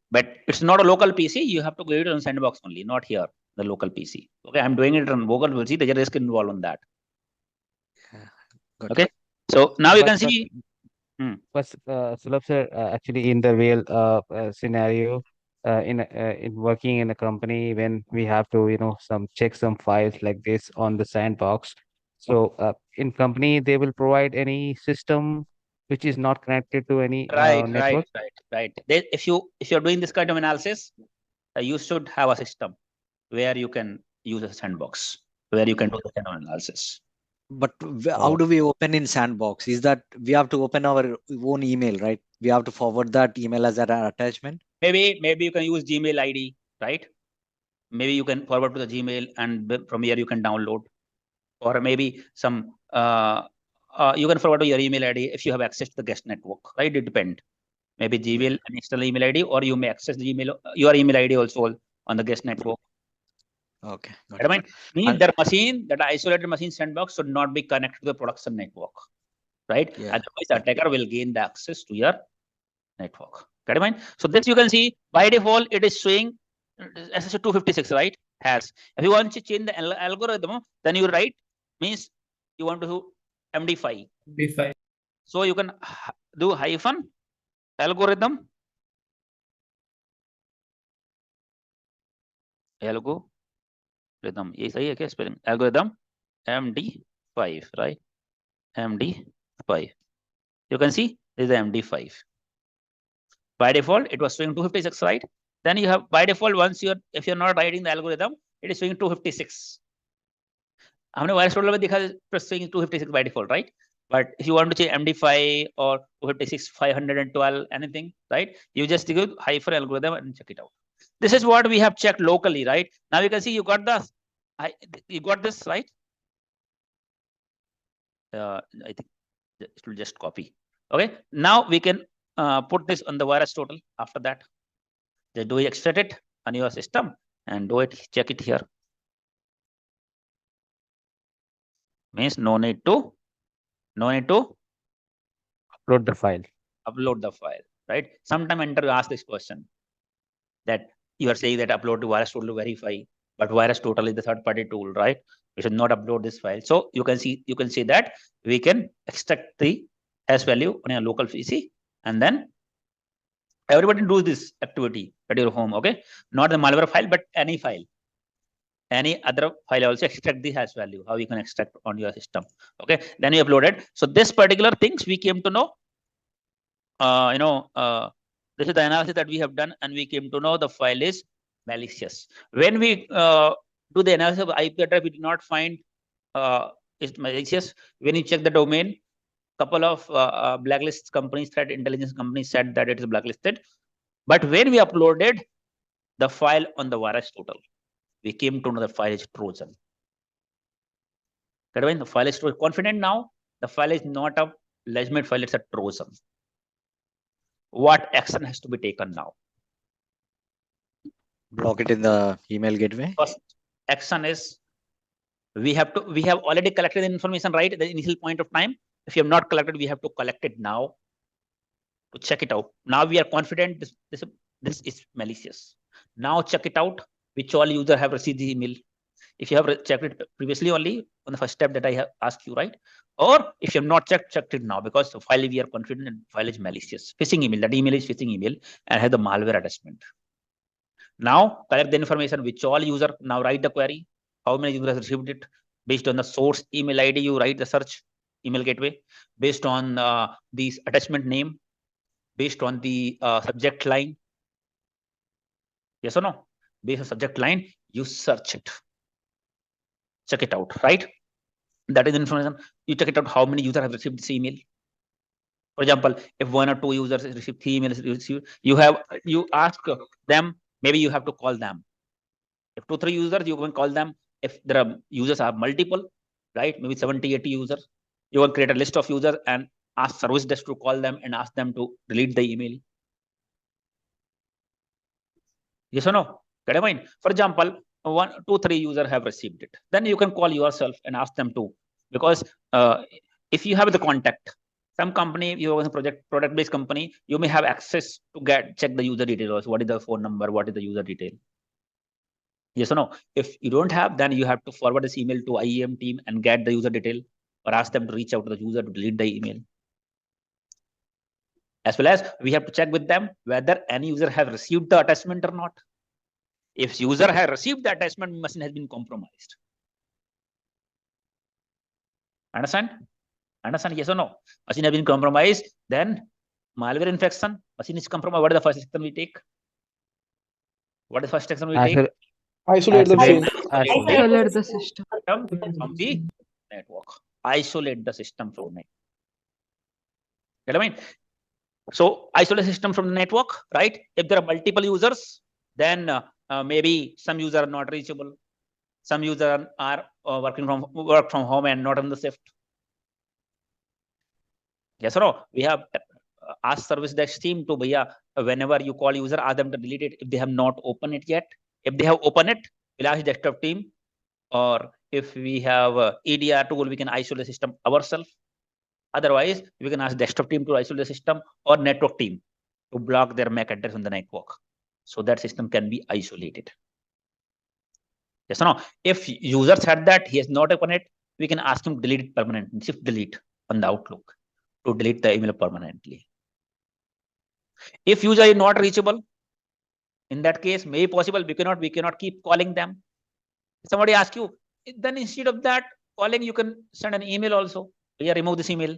But it's not a local PC, you have to go it on sandbox only, not here, the local PC. Okay, I'm doing it on local PC, there's a risk involved on that. Okay, so now you can see. But Sulabh sir, actually in the real scenario, in working in a company, when we have to check some files like this on the sandbox, so in company they will provide any system which is not connected to any network. Right. If you're doing this kind of analysis, you should have a system where you can use a sandbox, where you can do the kind of analysis. But how do we open in sandbox? Is that we have to open our own email, right? We have to forward that email as an attachment. Maybe you can use Gmail ID, right? Maybe you can forward to the Gmail and from here you can download, or maybe some you can forward to your email ID if you have access to the guest network, right? It depends. Maybe Gmail an external email ID, or you may access the email your email ID also on the guest network. Okay. I mean, that machine, that isolated machine sandbox should not be connected to the production network, right? Otherwise, the attacker will gain the access to your network. Got it? So this you can see by default it is showing SSH 256, right? Has. If you want to change the algorithm, then you write means you want to do MD5. MD5. So you can do hyphen algorithm algorithm. ये सही है क्या spelling? Algorithm MD5, right? MD5. You can see this is the MD5. By default, it was showing 256, right? Then you have by default if you're not writing the algorithm, it is showing 256. हमने virus total में दिखा showing 256 by default, right? But if you want to change MD5 or 256, 512, anything, right? You just give hyphen algorithm and check it out. This is what we have checked locally, right? Now you can see you got this, right? I think it will just copy. Okay. Now we can put this on the virus total. After that, just do extract it on your system and do it. Check it here. Means no need to upload the file. Right? Sometime enter ask this question that you are saying that upload to virus total to verify, but virus total is the third-party tool, right? We should not upload this file. So you can see that we can extract the hash value on a local PC, and then everybody do this activity at your home. Okay, not the malware file, but any file, any other file also extract the hash value. How you can extract on your system. Okay, then you upload it. So this particular things we came to know. This is the analysis that we have done, and we came to know the file is malicious. When we do the analysis of IP address, we did not find it's malicious. When you check the domain, couple of blacklist companies, threat intelligence companies said that it is blacklisted. But when we uploaded the file on the virus total, we came to know the file is Trojan. When the file is confident now, the file is not a legitimate file, it's a Trojan. What action has to be taken now? Block it in the email gateway. First action is we have already collected the information, right? At the initial point of time. If you have not collected, we have to collect it now to check it out. Now we are confident this is malicious. Now check it out, which all user have received the email. If you have checked it previously only on the first step that I have asked you, right? Or if you have not checked it now, because the file we are confident that file is malicious. Phishing email, that email is phishing email and has the malware attachment. Now collect the information which all user, now write the query. How many users received it? Based on the source email ID, you write the search email gateway. Based on this attachment name, based on the subject line. Yes or no? Based on subject line, you search it. Check it out, right? That is information. You check it out how many users have received this email. For example, if 1 or 2 users received 3 emails, you ask them, maybe you have to call them. If 2, 3 users, you can call them. If there are users are multiple, right? Maybe 70, 80 users, you will create a list of users and ask service desk to call them and ask them to delete the email. Yes or no? Get a mind? For example, 1, 2, 3 users have received it. Then you can call yourself and ask them to, because if you have the contact, some company, you have a product-based company, you may have access to check the user details. What is the phone number? What is the user detail? Yes or no? If you don't have, then you have to forward this email to IEM team and get the user detail, or ask them to reach out to the user to delete the email. As well as we have to check with them whether any user have received the attachment or not. If user has received the attachment, machine has been compromised. Understand? Understand? Yes or no? Machine has been compromised. Then malware infection, machine is compromised. What is the first action we take? What is the first action we take? Isolate the machine. Isolate the system from the network. Isolate the system from network. Get what I mean? So isolate the system from the network, right? If there are multiple users, then maybe some users are not reachable. Some users are work from home and not on the shift. Yes or no? We have asked service desk team to, whenever you call user, ask them to delete it if they have not opened it yet. If they have opened it, we'll ask desktop team. Or if we have EDR tool, we can isolate the system ourselves. Otherwise, we can ask desktop team to isolate the system, or network team to block their MAC address on the network, so that system can be isolated. Yes or no? If user said that he has not opened it, we can ask him to delete it permanently, shift delete on the Outlook to delete the email permanently. If user is not reachable, in that case, may possible we cannot keep calling them. Somebody asks you, then instead of that calling, you can send an email also. Remove this email.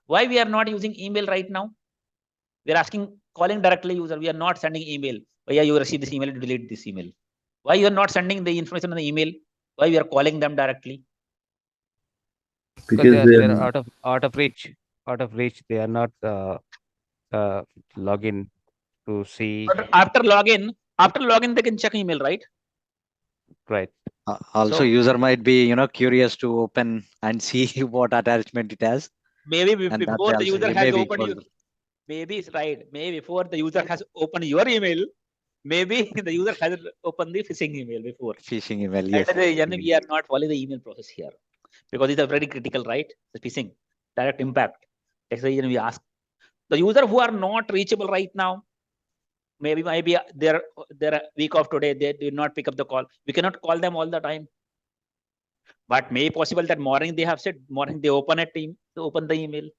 Why we are not using email right now? We are calling directly user. We are not sending email. You receive this email, to delete this email. Why you are not sending the information on the email? Why we are calling them directly? Because they are out of reach. Out of reach. They are not login to see. But after login, they can check email, right? Right. Also, user might be curious to open and see what attachment it has. Maybe before the user has opened maybe it's right. Maybe before the user has opened your email, maybe the user has opened the phishing email before. Phishing email, yes. We are not following the email process here, because it's a very critical, right? The phishing, direct impact. That's the reason we ask the user who are not reachable right now. Maybe they're week of today, they did not pick up the call. We cannot call them all the time. But may possible that morning they have said, morning they open the email.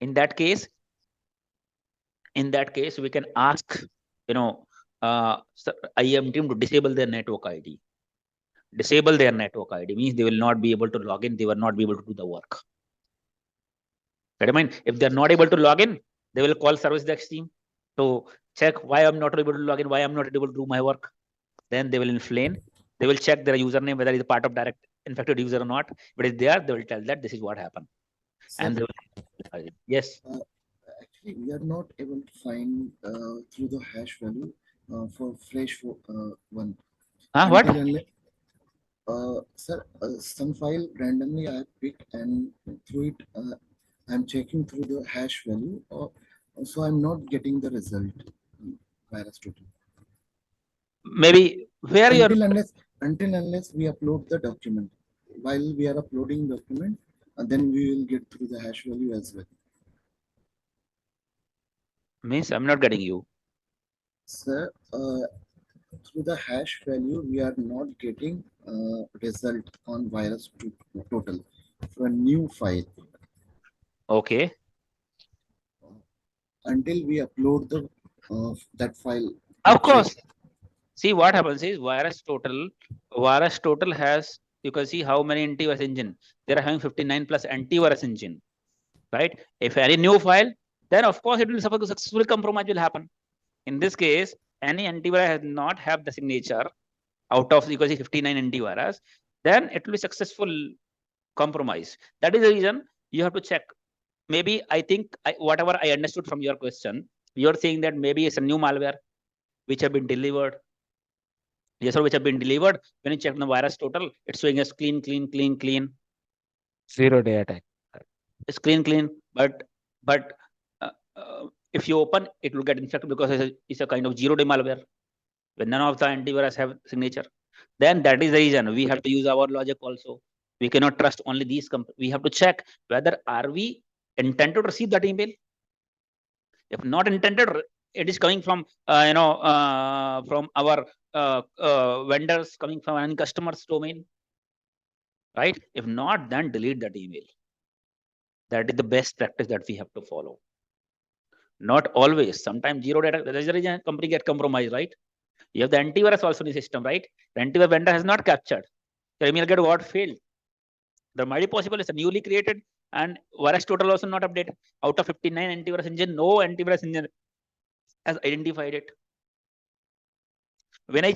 In that case, we can ask, IEM team to disable their network ID. Disable their network ID means they will not be able to log in. They will not be able to do the work. But I mean, if they're not able to log in, they will call service desk team to check why I'm not able to log in, why I'm not able to do my work. Then they will inflame. They will check their username, whether it's a part of direct infected user or not. But if they are, they will tell that this is what happened. Sir, and they will, yes. Actually, we are not able to find through the hash value for fresh one. What? Sir, some file randomly I pick and through it, I'm checking through the hash value, so I'm not getting the result. Virus total. Maybe where you are until unless we upload the document. While we are uploading document, then we will get through the hash value as well. Means I'm not getting you. Sir, through the hash value, we are not getting result on virus total for a new file. Okay. Until we upload the that file. Of course. See what happens is virus total has, you can see how many antivirus engine. They are having 59 plus antivirus engine, right? If any new file, then of course it will successfully compromise will happen. In this case, any antivirus has not have the signature out of, you can see 59 antivirus, then it will be successful compromise. That is the reason you have to check. Maybe I think whatever I understood from your question, you're saying that maybe it's a new malware which have been delivered. Yes, or which have been delivered. When you check the virus total, it's showing as clean. 0-day attack. It's clean, but if you open, it will get infected because it's a kind of 0-day malware. When none of the antivirus have signature, then that is the reason we have to use our logic also. We cannot trust only these companies. We have to check whether are we intended to receive that email. If not intended, it is coming from from our vendors, coming from any customer's domain, right? If not, then delete that email. That is the best practice that we have to follow. Not always. Sometimes 0-day attack. There is a reason company get compromised, right? You have the antivirus also in the system, right? The antivirus vendor has not captured. The email get what failed. There might be possible it's a newly created and virus total also not updated. Out of 59 antivirus engine, no antivirus engine has identified it. When I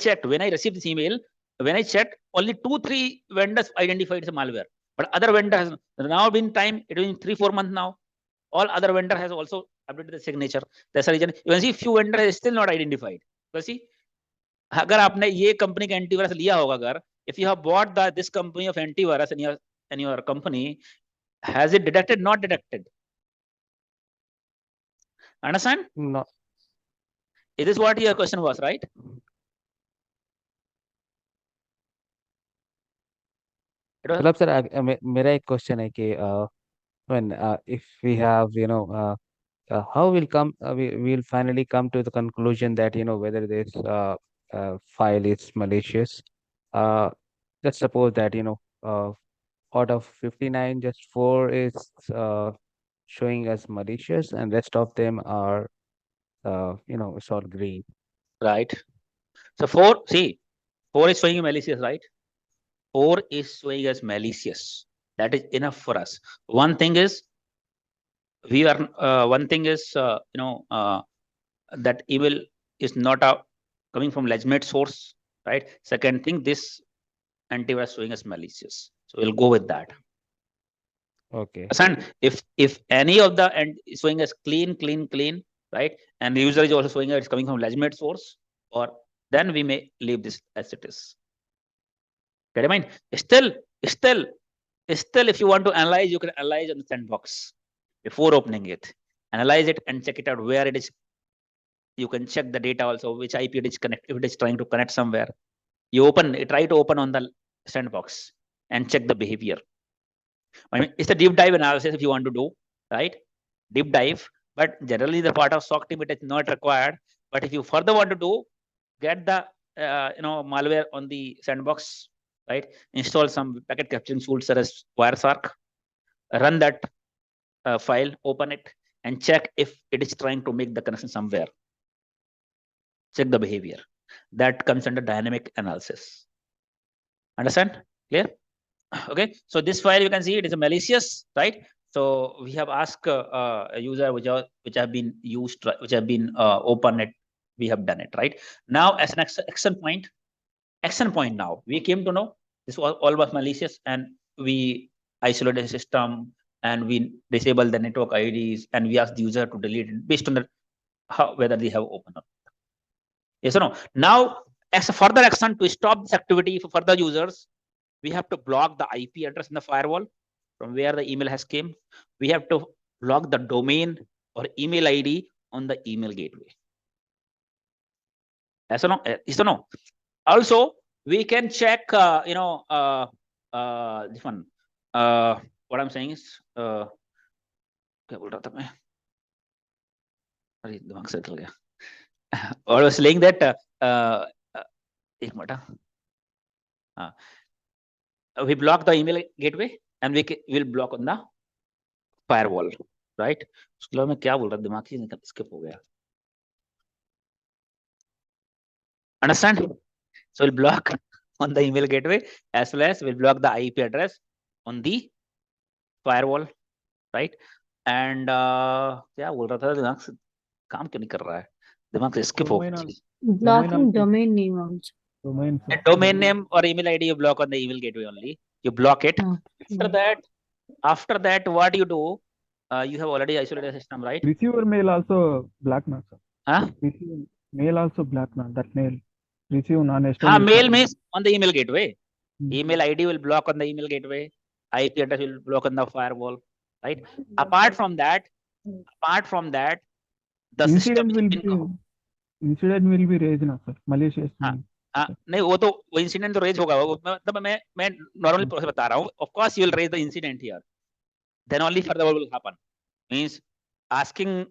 received this email, when I checked, only 2-3 vendors identified the malware. But other vendor has now been time, it has been 3-4 months now. All other vendor has also updated the signature. That's the reason. You can see few vendors is still not identified. You see, अगर आपने ये company का antivirus लिया होगा अगर, if you have bought this company of antivirus in your company, has it detected? Not detected. Understand? No. It is what your question was, right? मतलब sir मेरा एक क्वेश्चन है कि when if we have how we'll finally come to the conclusion that whether this file is malicious. Let's suppose that out of 59 just 4 is showing as malicious and rest of them are it's all green, right? So 4 is showing malicious, right? 4 is showing as malicious. That is enough for us. One thing is that email is not coming from legitimate source, right? Second thing, this antivirus showing as malicious, so we'll go with that. Okay. And if any of the end is showing as clean, right, and the user is also showing it's coming from legitimate source, or then we may leave this as it is. Get in mind? Still, if you want to analyze, you can analyze on the sandbox before opening it. Analyze it and check it out where it is. You can check the data also, which IP it is connect. If it is trying to connect somewhere, you try to open on the sandbox and check the behavior. I mean, it's a deep dive analysis if you want to do, right? Deep dive, but generally the part of SOC team it is not required. But if you further want to do, get the malware on the sandbox, right? Install some packet capturing tools such as WireShark, run that file, open it, and check if it is trying to make the connection somewhere. Check the behavior. That comes under dynamic analysis. Understand? Clear? Okay. So this file you can see it is a malicious, right? So we have asked a user which have been used, which have been open it. We have done it, right? Now as an action point now we came to know this was all was malicious, and we isolate the system and we disable the network IDs and we ask the user to delete it based on the whether they have opened or not. Yes or no? Now as a further action to stop this activity for further users, we have to block the IP address in the firewall from where the email has came. We have to block the domain or email ID on the email gateway. Yes or no? Yes or no? Also, we can check, this one. What I'm saying is, क्या बोल रहा था मैं? अरे दिमाग से निकल गया. I was saying that एक minute. We block the email gateway and we will block on the firewall, right? उसके मैं क्या बोल रहा, दिमाग से skip हो गया. Understand? So we'll block on the email gateway as well as we'll block the IP address on the firewall, right? And क्या बोल रहा था, दिमाग से काम क्यों नहीं कर रहा है, दिमाग से skip हो गया. Blocking domain name also. Domain name or email ID you block on the email gateway only. You block it. After that, what you do? You have already isolated the system, right? Receiver mail also black now, sir. Huh? Receiver mail also black now. That mail. Receive mail means on the email gateway. Email ID will block on the email gateway. IP address will block on the firewall, right? Apart from that, the incident system will be raised now, sir. Malicious. नहीं, वो incident तो raise होगा. मतलब मैं normally process बता रहा हूँ. Of course you will raise the incident here, then only further what will happen means asking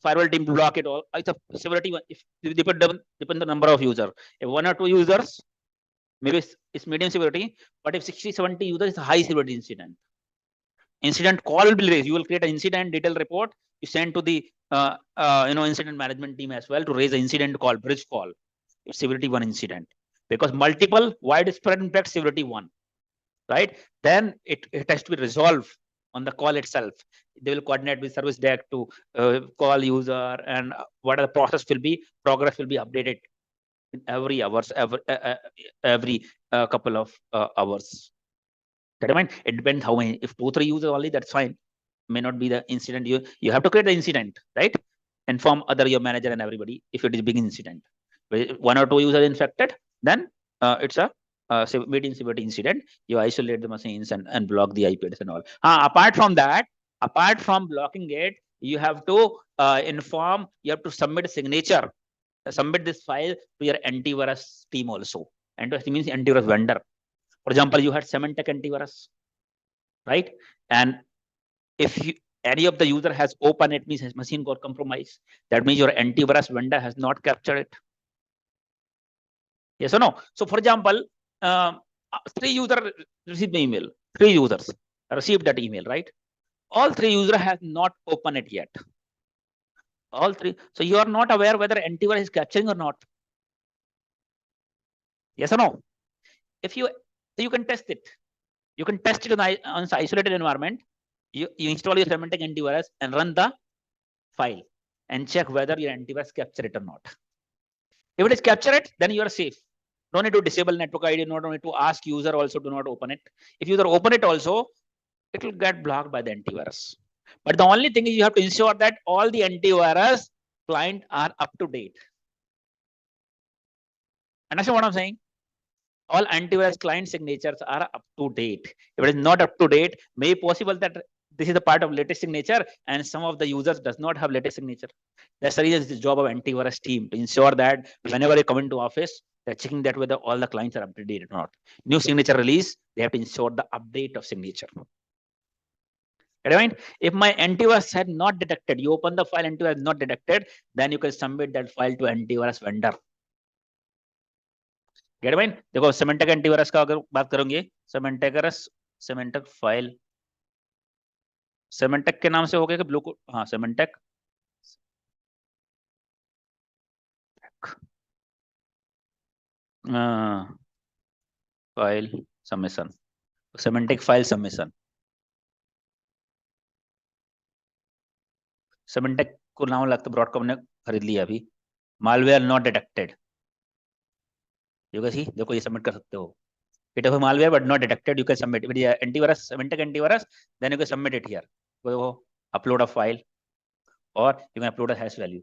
firewall team to block it all. It's a severity one. If depend the number of user, if 1 or 2 users, maybe it's medium severity, but if 60-70 users, it's a high severity incident. Incident call will be raised. You will create an incident detail report. You send to the incident management team as well to raise an incident call, bridge call. It's severity 1 incident, because multiple widespread impact severity 1, right? Then it has to be resolved on the call itself. They will coordinate with service desk to call user, and what the process will be, progress will be updated in every hours, every couple of hours. That I mean, it depends how many. If 2-3 users only, that's fine. May not be the incident. You have to create the incident, right? Inform your manager and everybody if it is big incident. 1 or 2 users infected, then it's a medium severity incident. You isolate the machines and block the IP address and all. Apart from that, apart from blocking it, you have to inform. You have to submit a signature. Submit this file to your antivirus team also. Antivirus means antivirus vendor. For example, you had Symantec antivirus, right? And if any of the user has opened it, means his machine got compromised. That means your antivirus vendor has not captured it. Yes or no? So, for example, 3 users received the email. 3 users received that email, right? All 3 users have not opened it yet. All 3. So you are not aware whether antivirus is capturing or not. Yes or no? If you can test it. You can test it on an isolated environment. You install your Symantec antivirus and run the file and check whether your antivirus capture it or not. If it is capture it, then you are safe. Don't need to disable network ID. Don't need to ask user also do not open it. If user open it also, it will get blocked by the antivirus. But the only thing is you have to ensure that all the antivirus client are up to date. Understand what I'm saying? All antivirus client signatures are up to date. If it is not up to date, may be possible that this is the part of latest signature and some of the users does not have latest signature. That's the reason it's the job of antivirus team to ensure that whenever they come into office, they're checking that whether all the clients are up to date or not. New signature release, they have to ensure the update of signature. Right? If my antivirus had not detected, you open the file, antivirus not detected, then you can submit that file to antivirus vendor. Get it? देखो Symantec antivirus का अगर बात करेंगे, Symantec file Symantec के नाम से हो गया कि ब्लू कोड? हाँ, Symantec file submission, Symantec file submission. Symantec को नाम लगता है ब्रॉडकॉम ने खरीद लिया अभी. Malware not detected. You can see, देखो ये सबमिट कर सकते हो. It is a malware but not detected. You can submit. If it is antivirus, Symantec antivirus, then you can submit it here. So upload a file, or you can upload a hash value.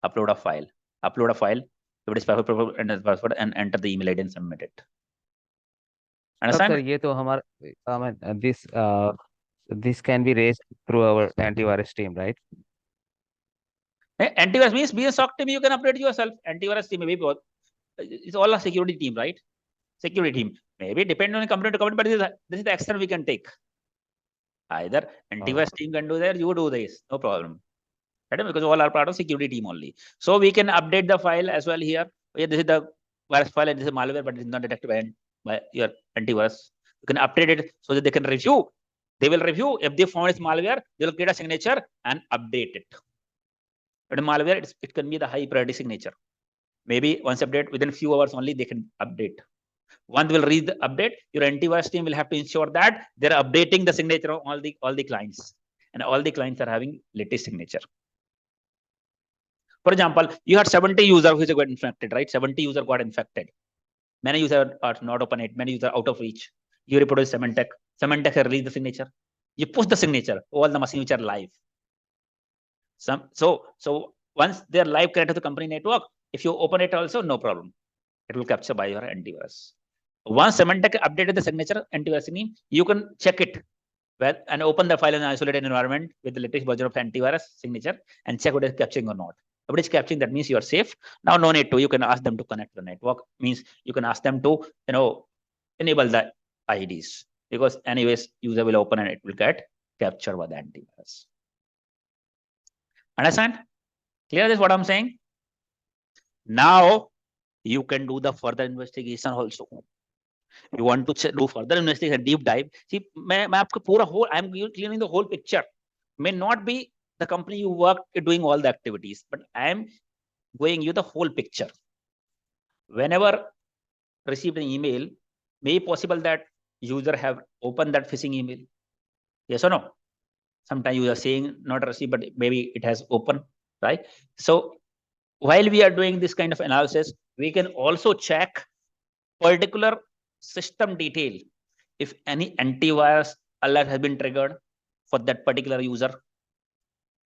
Upload a file. Upload a file. If it is password and enter the email ID and submit it. Understand? Sir, ये तो हमारा, I mean, this can be raised through our antivirus team, right? Antivirus means be a SOC team, you can update yourself. Antivirus team, maybe it's all a security team, right? Security team. Maybe depending on company to company, but this is the extent we can take. Either antivirus team can do that, you do this, no problem. Right? Because all are part of security team only. So we can update the file as well here. Yeah, this is the virus file and this is malware, but it is not detected by your antivirus. You can update it so that they can review. They will review. If they found it's malware, they will create a signature and update it. But malware, it can be the high priority signature. Maybe once update, within a few hours only they can update. Once will read the update, your antivirus team will have to ensure that they're updating the signature of all the clients, and all the clients are having latest signature. For example, you had 70 users who got infected, right? 70 users got infected. Many users are not open it, many users out of reach. You report to Symantec. Symantec has released the signature. You push the signature, all the machines which are live. So once they're live connected to the company network, if you open it also, no problem. It will capture by your antivirus. Once Symantec updated the signature antivirus name, you can check it and open the file in an isolated environment with the latest version of antivirus signature and check whether it's capturing or not. If it is capturing, that means you are safe. Now, no need to. You can ask them to connect to the network. Means you can ask them to, enable the IDs, because anyways, user will open and it will get captured by the antivirus. Understand? Clear this what I'm saying? Now you can do the further investigation also. You want to do further investigation, deep dive. See, I'm clearing the whole picture. May not be the company you work doing all the activities, but I am going you the whole picture. Whenever received an email, may be possible that user have opened that phishing email. Yes or no? Sometimes you are saying not received, but maybe it has opened, right? So while we are doing this kind of analysis, we can also check particular system detail. If any antivirus alert has been triggered for that particular user.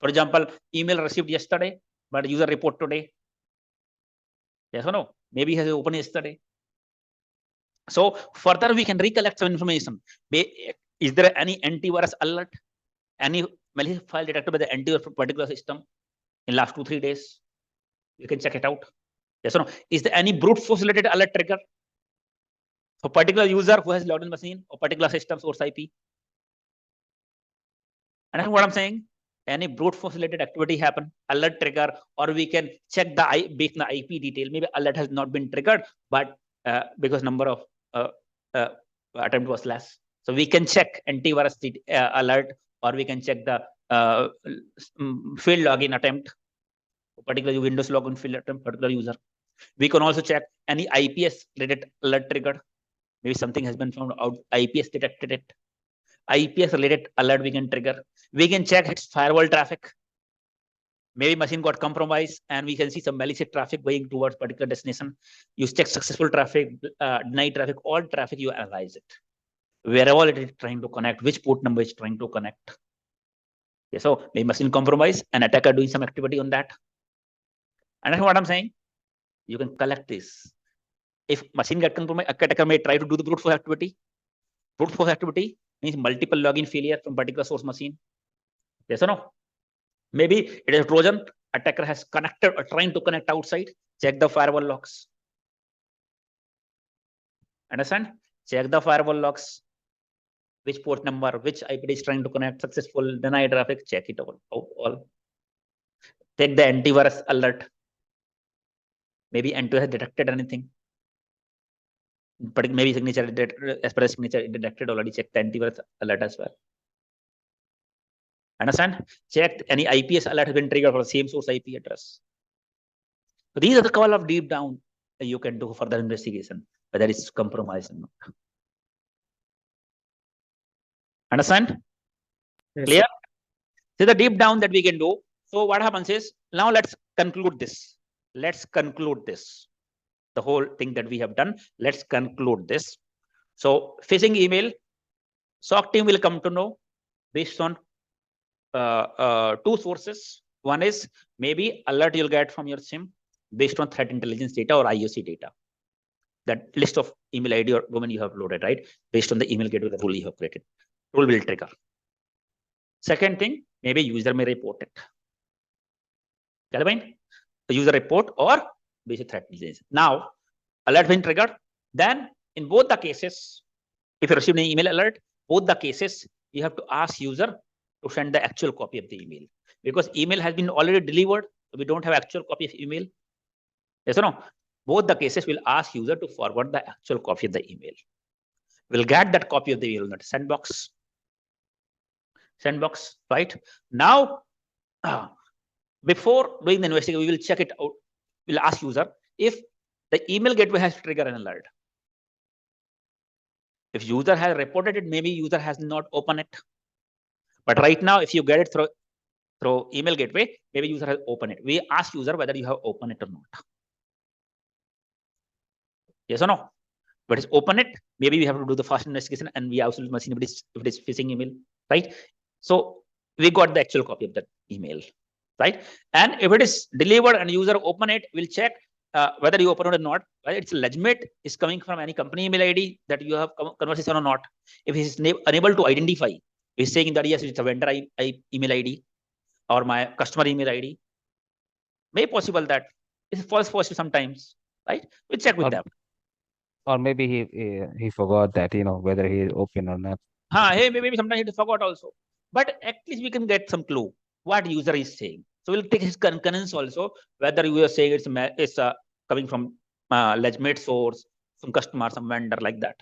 For example, email received yesterday, but user report today. Yes or no? Maybe has opened yesterday. So further we can recollect some information. Is there any antivirus alert? Any malicious file detected by the antivirus for particular system in last 2-3 days? You can check it out. Yes or no? Is there any brute force related alert trigger for particular user who has logged in machine or particular system source IP? And what I'm saying? Any brute force related activity happen, alert trigger, or we can check based on the IP detail. Maybe alert has not been triggered, but because number of attempt was less. So we can check antivirus alert, or we can check the field login attempt, particular Windows login field attempt, particular user. We can also check any IPS related alert triggered. Maybe something has been found out, IPS detected it. IPS related alert we can trigger. We can check its firewall traffic. Maybe machine got compromised and we can see some malicious traffic going towards particular destination. You check successful traffic, denied traffic, all traffic, you analyze it. Wherever it is trying to connect, which port number is trying to connect. Okay, so maybe machine compromised and attacker doing some activity on that. Understand what I'm saying? You can collect this. If machine get compromised, attacker may try to do the brute force activity. Brute force activity means multiple login failure from particular source machine. Yes or no? Maybe it is a Trojan. Attacker has connected or trying to connect outside. Check the firewall logs. Understand? Check the firewall logs. Which port number, which IP is trying to connect, successful, denied traffic. Check it all. Take the antivirus alert. Maybe antivirus has detected anything. But maybe signature as per signature detected already. Check the antivirus alert as well. Understand? Check any IPS alert has been triggered for the same source IP address. So these are the couple of deep down you can do further investigation, whether it's compromised or not. Understand? Yes, Clear? See the deep down that we can do. So what happens is, now let's conclude this. Let's conclude this. The whole thing that we have done. Let's conclude this. So phishing email, SOC team will come to know based on 2 sources. One is maybe alert you'll get from your SIM based on threat intelligence data or IOC data. that list of email ID or domain you have loaded, right? Based on the email gateway the rule you have created. Rule will trigger. Second thing, maybe user may report it. The user report or basic threat intelligence. Now, alert been triggered. Then in both the cases, if you receive an email alert, both the cases, you have to ask user to send the actual copy of the email, because email has been already delivered. We don't have actual copy of email. Yes or no? Both the cases will ask user to forward the actual copy of the email. We'll get that copy of the email in that sandbox. Sandbox, right? Now, before doing the investigation, we will check it out. We'll ask user if the email gateway has triggered an alert. If user has reported it, maybe user has not opened it. But right now, if you get it through email gateway, maybe user has opened it. We ask user whether you have opened it or not. Yes or no? But it's open it, maybe we have to do the fast investigation, and we also must see if it is phishing email, right? So we got the actual copy of that email, right? And if it is delivered and user open it, we'll check whether you open it or not. Whether it's legitimate, is coming from any company email ID that you have conversation or not. If he's unable to identify, he's saying that yes, it's a vendor email ID or my customer email ID. May possible that it's false positive sometimes, right? We check with them. Or maybe he forgot that, whether he is open or not. Hey, maybe sometimes he forgot also. But at least we can get some clue what user is saying. So we'll take his concurrence also, whether you are saying it's coming from legitimate source, some customer, some vendor, like that.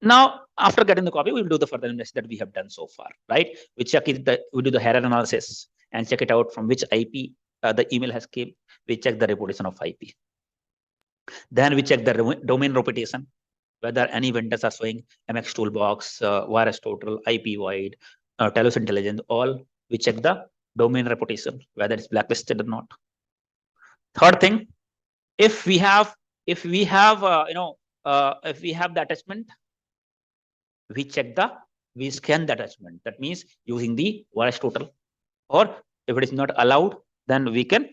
Now, after getting the copy, we'll do the further investigation that we have done so far, right? We check it, we do the error analysis and check it out from which IP the email has came. We check the reputation of IP. Then we check the domain reputation, whether any vendors are showing MX Toolbox, Virus Total, IP Void, Telos Intelligence, all. We check the domain reputation, whether it's blacklisted or not. Third thing, if we have the attachment, we scan the attachment. That means using the Virus Total, or if it is not allowed, then we can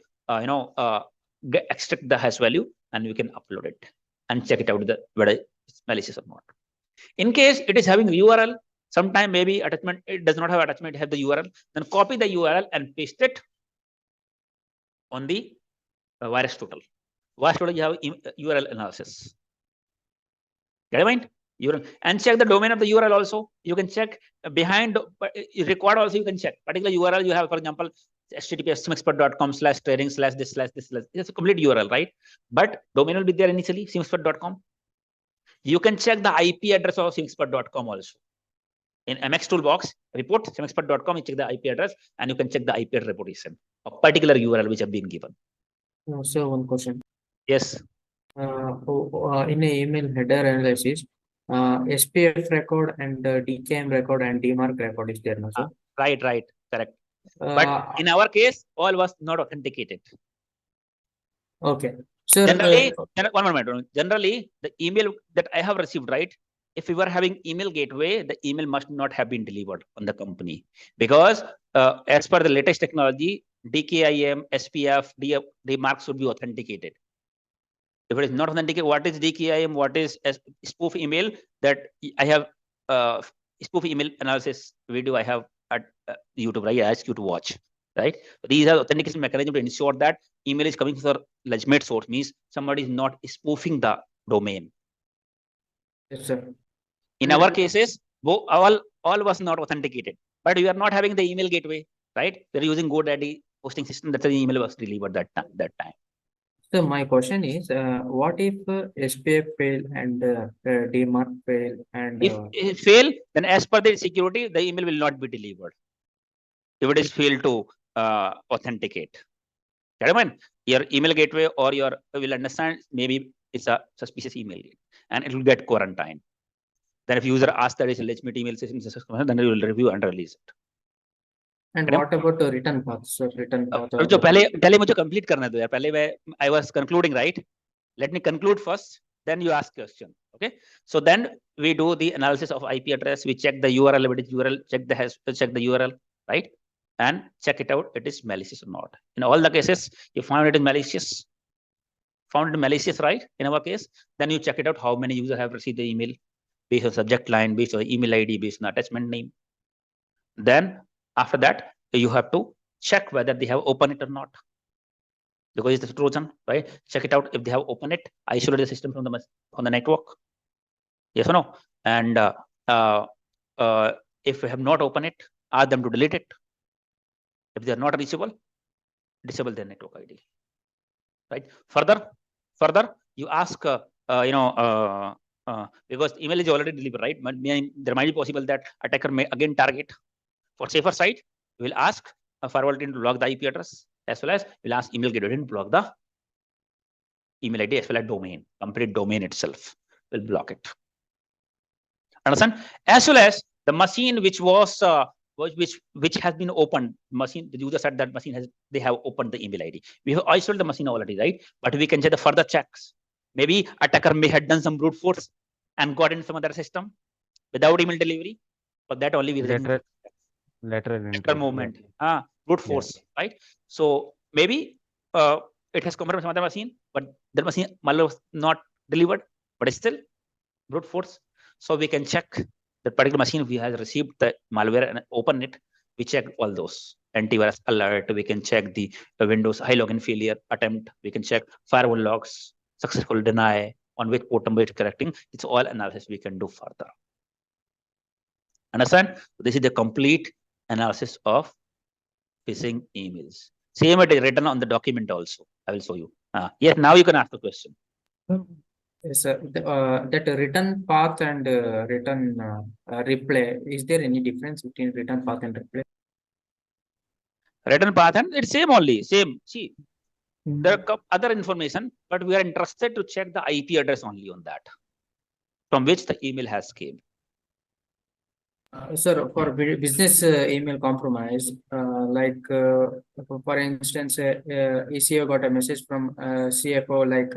extract the hash value and we can upload it and check it out whether it's malicious or not. In case it is having URL, sometime maybe attachment, it does not have attachment, have the URL, then copy the URL and paste it on the Virus Total. Virus Total, you have URL analysis. Get it mind? URL, and check the domain of the URL also. You can check behind required also. You can check particular URL you have, for example, https://SIEMXPERT.com/this/this/. It's a complete URL, right? But domain will be there initially, SIEMXPERT.com. You can check the IP address of SIEMXPERT.com also. In MX Toolbox report SIEMXPERT.com, you check the IP address and you can check the IP address reputation of particular URL which have been given. So one question. Yes. In a email header analysis, SPF record and DKM record and DMARC record is there, no, sir? Right, correct. But in our case, all was not authenticated. Okay. So generally, one moment. Generally, the email that I have received, right? If we were having email gateway, the email must not have been delivered on the company, because as per the latest technology, DKIM, SPF, DMARC should be authenticated. If it is not authenticated, what is DKIM? What is spoof email? That I have spoof email analysis video I have at YouTube, right? I ask you to watch, right? These are authentication mechanism to ensure that email is coming from legitimate source, means somebody is not spoofing the domain. Yes, sir. In our cases, all was not authenticated, but we are not having the email gateway, right? They're using GoDaddy hosting system. That's the email was delivered that time. So my question is, what if SPF fail and DMARC fail? And if it fail, then as per the security, the email will not be delivered. If it is failed to authenticate, your email gateway or your will understand maybe it's a suspicious email and it will get quarantined. Then if user asks that it's a legitimate email system, then it will review and release it. And what about the return path? So return path. जो पहले मुझे complete करना दो यार. पहले I was concluding, right? Let me conclude first. Then you ask question. Okay. So then we do the analysis of IP address. We check the URL. If it is URL, check the URL, right? And check it out. It is malicious or not. In all the cases, you find it is malicious. found malicious, right? In our case, then you check it out how many users have received the email based on subject line, based on email ID, based on attachment name. Then after that, you have to check whether they have opened it or not, because it's the Trojan, right? Check it out if they have opened it, isolate the system from the network. Yes or no? And if we have not opened it, ask them to delete it. If they are not reachable, disable their network ID. Right? Further, you ask, because email is already delivered, right? But there might be possible that attacker may again target. For safer side, we will ask a firewall team to block the IP address, as well as we'll ask email gateway to block the email ID as well as domain. Complete domain itself will block it. Understand? As well as the machine which was which has been opened, machine, the user said that machine they have opened the email ID. We have isolated the machine already, right? But we can check the further checks. Maybe attacker may have done some brute force and got in some other system without email delivery. For that only we lateral movement. Brute force, right? So maybe it has come from some other machine, but the machine malware was not delivered, but it's still brute force. So we can check the particular machine we has received the malware and open it. We check all those antivirus alert. We can check the Windows high login failure attempt. We can check firewall logs, successful deny, on which port number it's correcting. It's all analysis we can do further. Understand? This is the complete analysis of phishing emails. Same it is written on the document also. I will show you. Yes, now you can ask the question. Yes, sir. That return path and return replay, is there any difference between return path and replay? Return path and it's same only, same. See, there are other information, but we are interested to check the IP address only on that, from which the email has came. Sir, for business email compromise, like for instance, ECO got a message from CFO like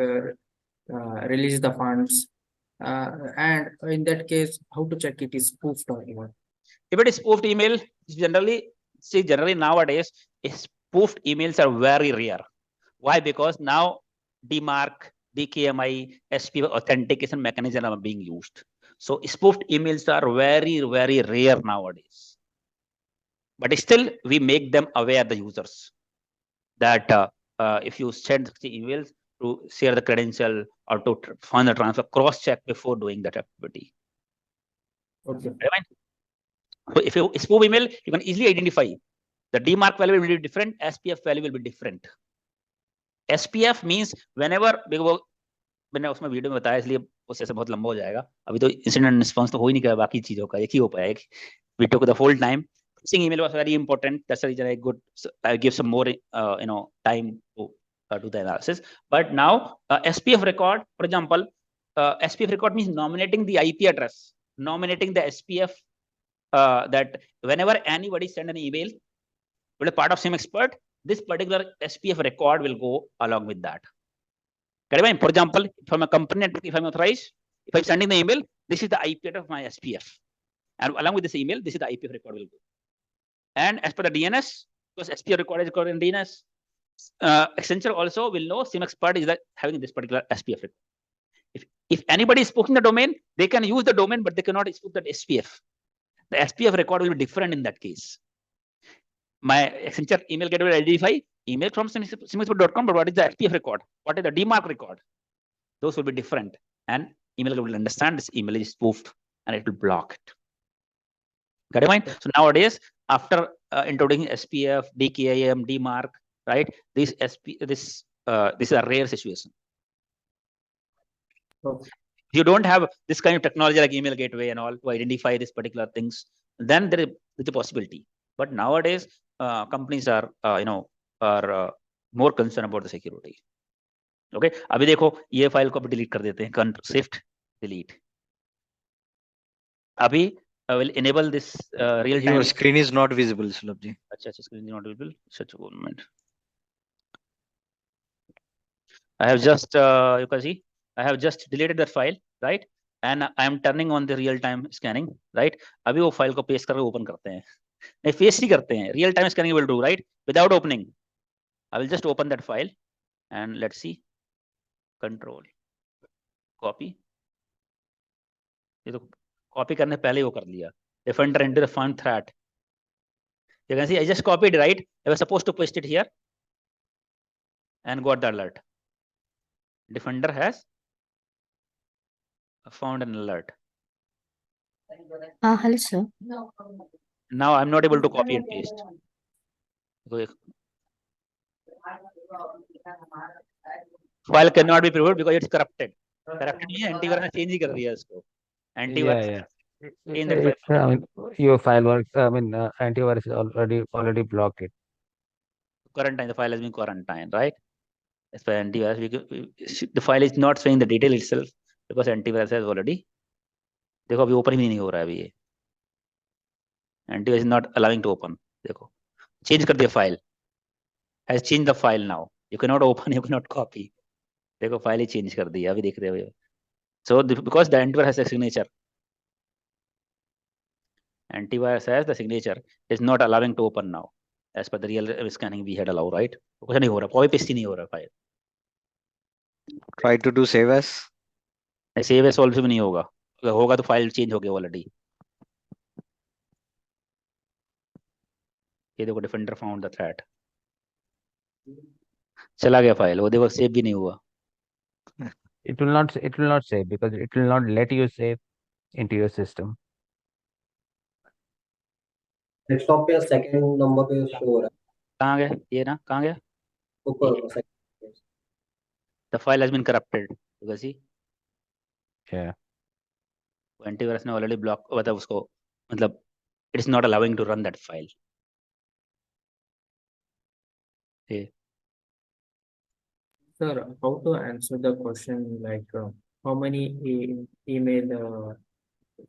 release the funds, and in that case, how to check it is spoofed or not? If it is spoofed email, generally nowadays, spoofed emails are very rare. Why? Because now DMARC, DKMI, SPF authentication mechanism are being used. So spoofed emails are very, very rare nowadays. But still, we make them aware, the users, that if you send the emails to share the credential or to fund the transfer, cross-check before doing that activity. Okay. So if you spoof email, you can easily identify the DMARC value will be different, SPF value will be different. SPF means whenever, मैंने उसमें video में बताया, इसलिए वो session बहुत लंबा हो जाएगा. अभी तो इंसिडेंट रिस्पांस तो हो ही नहीं गया, बाकी चीजों का एक ही हो पाया. We took the full time. Phishing email was very important. That's the reason I give some more time to do the analysis. But now SPF record, for example, SPF record means nominating the IP address, nominating the SPF, that whenever anybody send an email with a part of SIEM XPERT, this particular SPF record will go along with that. For example, from a company network, if I'm authorized, if I'm sending the email, this is the IP address of my SPF. And along with this email, this is the IPF record will go. And as per the DNS, because SPF record is recorded in DNS, Accenture also will know SIEM XPERT is having this particular SPF record. If anybody is spooking the domain, they can use the domain, but they cannot spook that SPF. The SPF record will be different in that case. My Accenture email gateway will identify email from SIEMXPERT.com, but what is the SPF record? What is the DMARC record? Those will be different. And email will understand this email is spoofed and it will block it. Got it, mind? So nowadays, after introducing SPF, DKIM, DMARC, right? This is a rare situation. Okay. If you don't have this kind of technology like email gateway and all to identify these particular things, then there is a possibility. But nowadays, companies are more concerned about the security. Okay. अभी देखो ये file को delete कर देते हैं, shift delete. अभी I will enable this real time. Your screen is not visible, Sulabh. अच्छा, screen is not visible. Such a moment. I have just you can see I have just deleted that file, right? And I am turning on the real time scanning, right? अभी वो file को paste करके open करते हैं. नहीं, face ही करते हैं. Real time scanning will do, right? Without opening. I will just open that file and let's see. Control copy, ये तो कॉपी करने पहले वो कर लिया. Defender into the fund threat. You can see I just copied, right? I was supposed to paste it here and got the alert. Defender has found an alert. Hello, sir. Now I'm not able to copy and paste. File cannot be previewed because it's corrupted. Corrupted means antivirus ने change ही कर दिया इसको. Antivirus. Yeah. I mean, your file works. I mean, antivirus is already blocked it. Quarantine. The file has been quarantined, right? As per antivirus, the file is not showing the detail itself because antivirus has already. देखो अभी open ही नहीं हो रहा है अभी ये. Antivirus is not allowing to open. देखो change कर दिया file. Has changed the file now. You cannot open. You cannot copy. देखो file ही change कर दिया अभी देख रहे हो. So because the antivirus has a signature. Antivirus has the signature. Is not allowing to open now. As per the real scanning we had allowed, right? कुछ नहीं हो रहा. Copy paste ही नहीं हो रहा file. Try to do save as. Save as also भी नहीं होगा. अगर होगा तो file change हो गया already. ये देखो Defender found the threat. चला गया file. वो देखो save भी नहीं हुआ. It will not save because it will not let you save into your system. Desktop पे सेकंड नंबर पे शो हो रहा है. कहाँ गया ये ना, कहाँ गया? ऊपर. The file has been corrupted. You can see. Yeah. Antivirus ने already block मतलब उसको मतलब it is not allowing to run that file. Okay. Sir, how to answer the question like how many email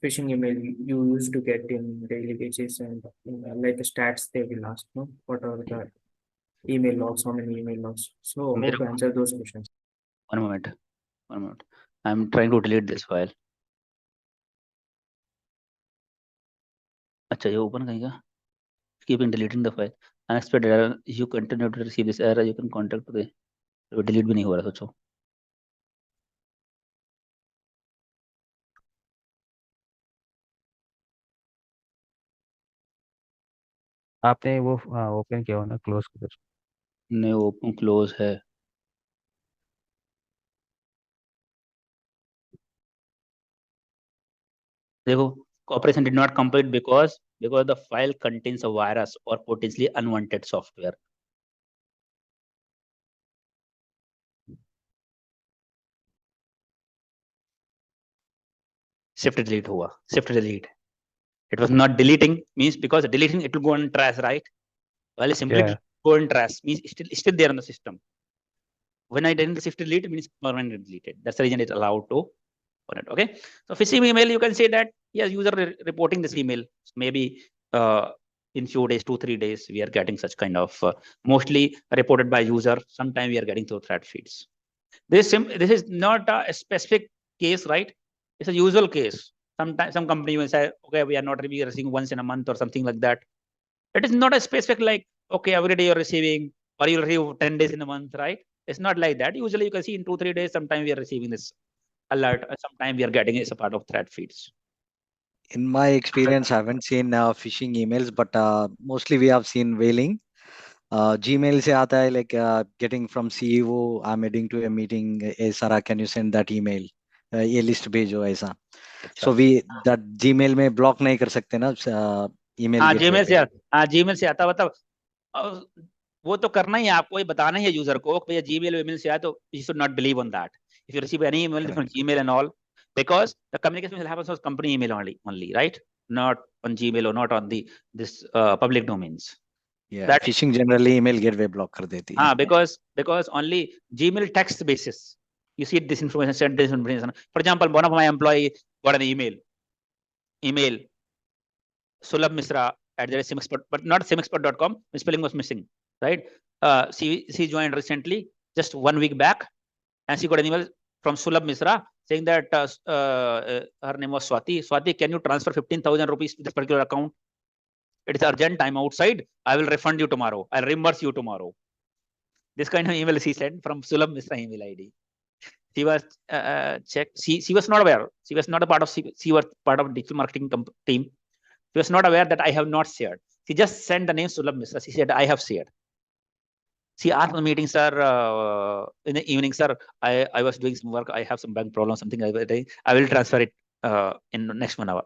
phishing email you used to get in daily basis and like the stats they will ask, no? What are the email logs, how many email logs? So how to answer those questions? One moment. I'm trying to delete this file. अच्छा ये open कहीं का? Keep on deleting the file. Unexpected error. You continue to receive this error. You can contact the. Delete भी नहीं हो रहा सोचो. आपने वो ओपन किया हो ना, क्लोज कर. नहीं ओपन क्लोज है. देखो operation did not complete because the file contains a virus or potentially unwanted software. Shift delete हुआ. Shift delete. It was not deleting means because deleting it will go on trash, right? Well, simply go on trash means still there on the system. When I didn't shift delete, it means permanently deleted. That's the reason it's allowed to on it. Okay. So phishing email, you can say that yes, user reporting this email. Maybe in few days, 2-3 days, we are getting such kind of mostly reported by user. Sometimes we are getting through threat feeds. This is not a specific case, right? It's a usual case. Sometimes some company will say, okay, we are not receiving once in a month or something like that. It is not a specific like, okay, every day you're receiving or you'll receive 10 days in a month, right? It's not like that. Usually you can see in 2-3 days, sometimes we are receiving this alert. Sometimes we are getting it as a part of threat feeds. In my experience, I haven't seen phishing emails, but mostly we have seen whaling. Gmail से आता है like getting from CEO, I'm heading to a meeting. Hey, Sarah, can you send that email? ये list भेजो ऐसा. So we that Gmail में block नहीं कर सकते ना email. हाँ Gmail से आता मतलब वो तो करना ही है आपको, ये बताना ही है यूजर को भैया Gmail से आया तो you should not believe on that. If you receive any email from Gmail and all, because the communication will happen on company email only, right? Not on Gmail or not on this public domains. Yeah, that phishing generally email gateway block कर देती है. Because only Gmail text basis. You see this information, send this information. For example, one of my employee got an email. Sulabh Misra at the SIEM XPERT, but not SIEMXPERT.com. The spelling was missing, right? She joined recently, just 1 week back, and she got an email from Sulabh Misra saying that her name was Swati. Swati, can you transfer 15,000 rupees to this particular account? It is urgent. I'm outside. I will refund you tomorrow. I'll reimburse you tomorrow. This kind of email she sent from Sulabh Misra email ID. She was checked. She was not aware. She was not a part of. She was part of digital marketing team. She was not aware that I have not shared. She just sent the name Sulabh Misra. She said I have shared. She asked in the meeting, sir, in the evening, sir, I was doing some work. I have some bank problem, something like that. I will transfer it in the next 1 hour.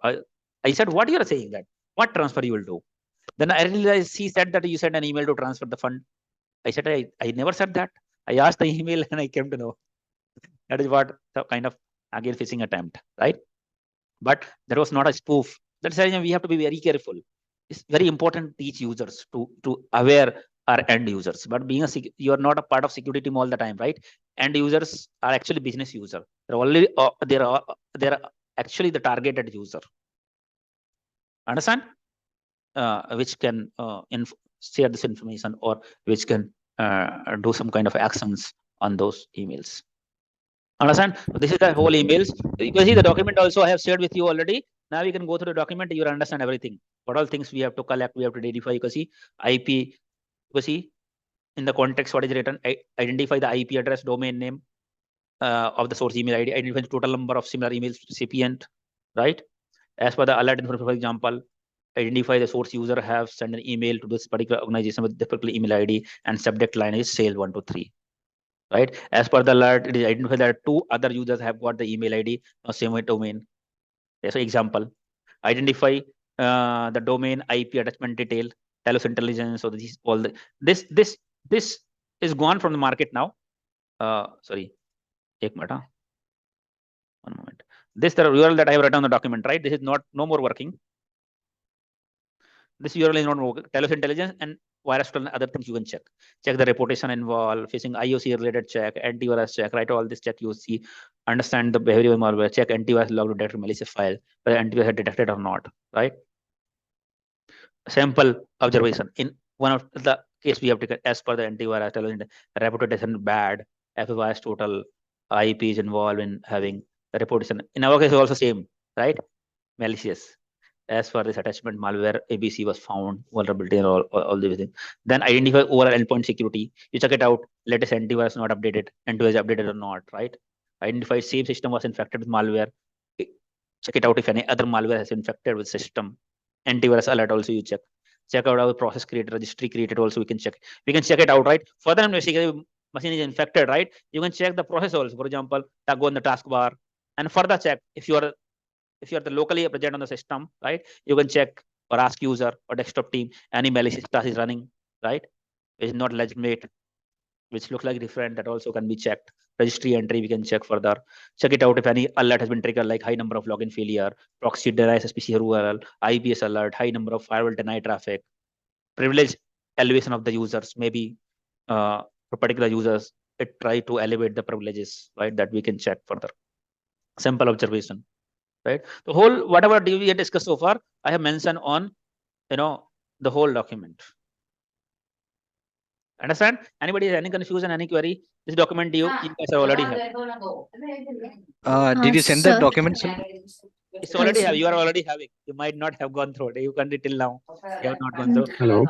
I said, what you are saying that? What transfer you will do? Then I realized she said that you sent an email to transfer the fund. I said, I never said that. I asked the email and I came to know. That is what the kind of, again, phishing attempt, right? But there was not a spoof. That's why we have to be very careful. It's very important to teach users to aware our end users. But being you are not a part of security team all the time, right? End users are actually business user. They're only they're actually the targeted user. Understand? Which can share this information or which can do some kind of actions on those emails. Understand? So this is the whole emails. You can see the document also I have shared with you already. Now you can go through the document. You will understand everything. What all things we have to collect, we have to identify. You can see IP. You can see in the context what is written. Identify the IP address, domain name of the source email ID. Identify the total number of similar emails recipient. Right? As per the alert information, for example, identify the source user have sent an email to this particular organization with the particular email ID and subject line is sale 123. Right? As per the alert, it is identified that 2 other users have got the email ID or same domain. So example, identify the domain IP attachment detail, Talos intelligence. So this all the this is gone from the market now. Sorry, one moment. This the URL that I have written on the document, right? This is no more working. This URL is not working. Talos intelligence and virus and other things you can check. Check the reputation involved, phishing IOC related check, antivirus check, right? All this check you see, understand the behavior of malware, check antivirus log to detect malicious file, whether antivirus had detected or not, right? Sample observation. In one of the case we have taken as per the antivirus, reputation bad, FIS total, IP is involved in having the reputation. In our case, also same, right? Malicious. As for this attachment malware, ABC was found, vulnerability and all the things. Then identify overall endpoint security. You check it out. Latest antivirus not updated, antivirus updated or not, right? Identify same system was infected with malware. Check it out if any other malware has infected with system. Antivirus alert also you check. Check out our process created, registry created also we can check. We can check it out, right? Further investigation, machine is infected, right? You can check the process also. For example, go on the taskbar and further check if you are the locally present on the system, right? You can check or ask user or desktop team any malicious task is running, right? Which is not legitimate, which looks like different. That also can be checked. Registry entry we can check further. Check it out if any alert has been triggered, like high number of login failure, proxy denies suspicious URL, IPS alert, high number of firewall deny traffic, privilege elevation of the users. Maybe for particular users, it try to elevate the privileges, right? That we can check further. Simple observation. Right, the whole whatever we have discussed so far, I have mentioned on the whole document. Understand? Anybody has any confusion, any query? This document you guys already have. Did you send that document, sir? It's already have. You are already having. You might not have gone through it. You can read till now. You have not gone through. Hello.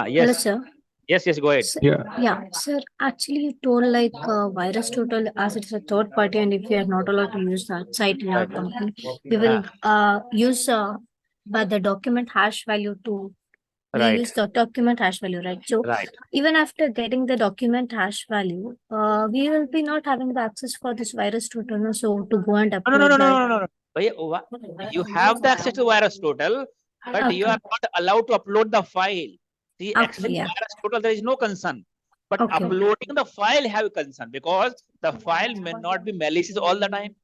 Yes. Hello, sir. Yes, go ahead. Yeah, sir. Actually, you told like virus total as it's a third party, and if you are not allowed to use that site in our company, we will use but the document hash value to use the document hash value, right? So even after getting the document hash value, we will be not having the access for this virus total. So to go and upload No. You have the access to virus total, but you are not allowed to upload the file. See, accessing virus total, there is no concern. But uploading the file have concern because the file may not be malicious all the time.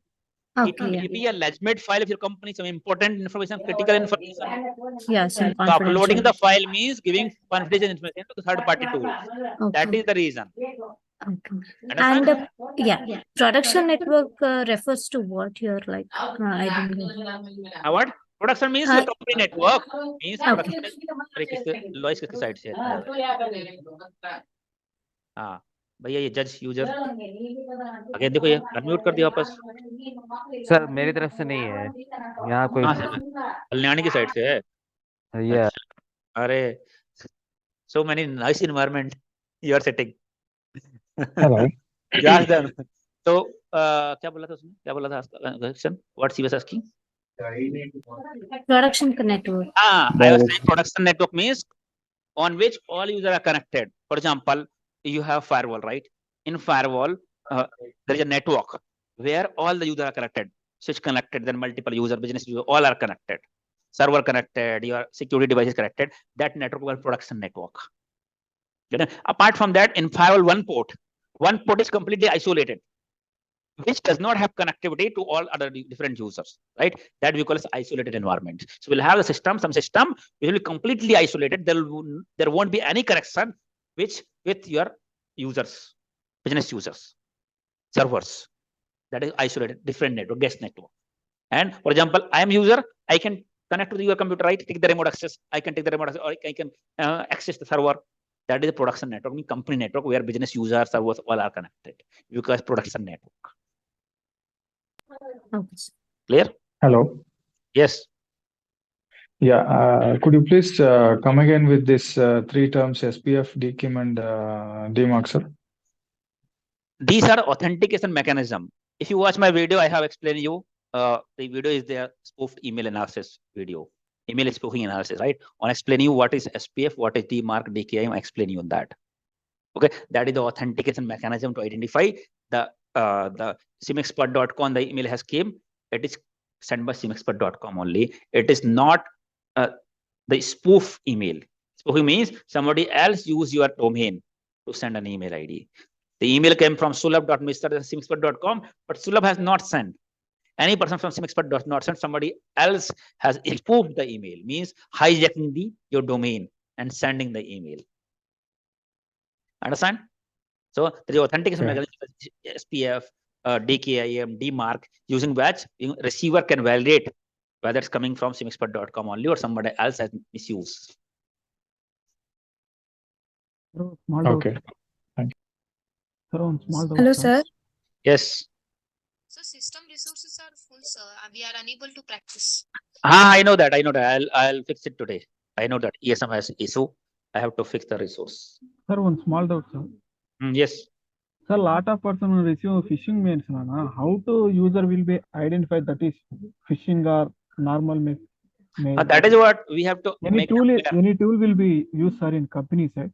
It may be a legitimate file if your company some important information, critical information. Yes, so uploading the file means giving confidential information to the third party tools. That is the reason. And production network refers to what here? Like I don't know. What? Production means your company network means production. Lois किसके side से है? हाँ भैया ये जज user आगे देखो ये अनम्यूट कर दिया वापस. सर मेरी तरफ से नहीं है यहाँ कोई. कल्याणी की साइड से है. अरे so many nice environment you are setting. Hello. You ask them. तो क्या बोला था उसने, क्या बोला था question? What she was asking? Production network. I was saying production network means on which all users are connected. For example, you have firewall, right? In firewall, there is a network where all the users are connected. Switch connected, then multiple user, business user, all are connected. Server connected, your security device is connected. That network was production network. Apart from that, in firewall, one port is completely isolated, which does not have connectivity to all other different users, right? That we call as isolated environment. So we'll have a system, some system will be completely isolated. There won't be any connection with your users, business users, servers. That is isolated, different network, guest network. And for example, I am user, I can connect to your computer, right? Take the remote access. I can take the remote access, or I can access the server. That is a production network, mean company network where business users, servers, all are connected. You call production network. Clear? Hello. Yes. Yeah. Could you please come again with this three terms: SPF, DKIM, and DMARC, sir? These are authentication mechanism. If you watch my video, I have explained you. The video is there, spoofed email analysis video. Email spoofing analysis, right? On explaining you what is SPF, what is DMARC, DKIM, I explain you on that. Okay, that is the authentication mechanism to identify the SIEMXpert.com. The email has came. It is sent by SIEMXpert.com only. It is not the spoof email. Spoofing means somebody else use your domain to send an email ID. The email came from sulabh.mr@siemexpert.com, but Sulabh has not sent. Any person from SIEMXpert does not send. Somebody else has spoofed the email, means hijacking your domain and sending the email. Understand? So the authentication mechanism is SPF, DKIM, DMARC, using which receiver can validate whether it's coming from SIEMXpert.com only or somebody else has misused. Okay. Thank you. Hello, sir. Yes. So system resources are full, sir. We are unable to practice. I know that. I'll fix it today. I know that ESM has issue. I have to fix the resource. Sir, one small doubt, sir. Yes. Sir, lot of person will receive phishing mails. How to user will be identified that is phishing or normal mail? That is what we have to Any tool will be used, sir, in company side.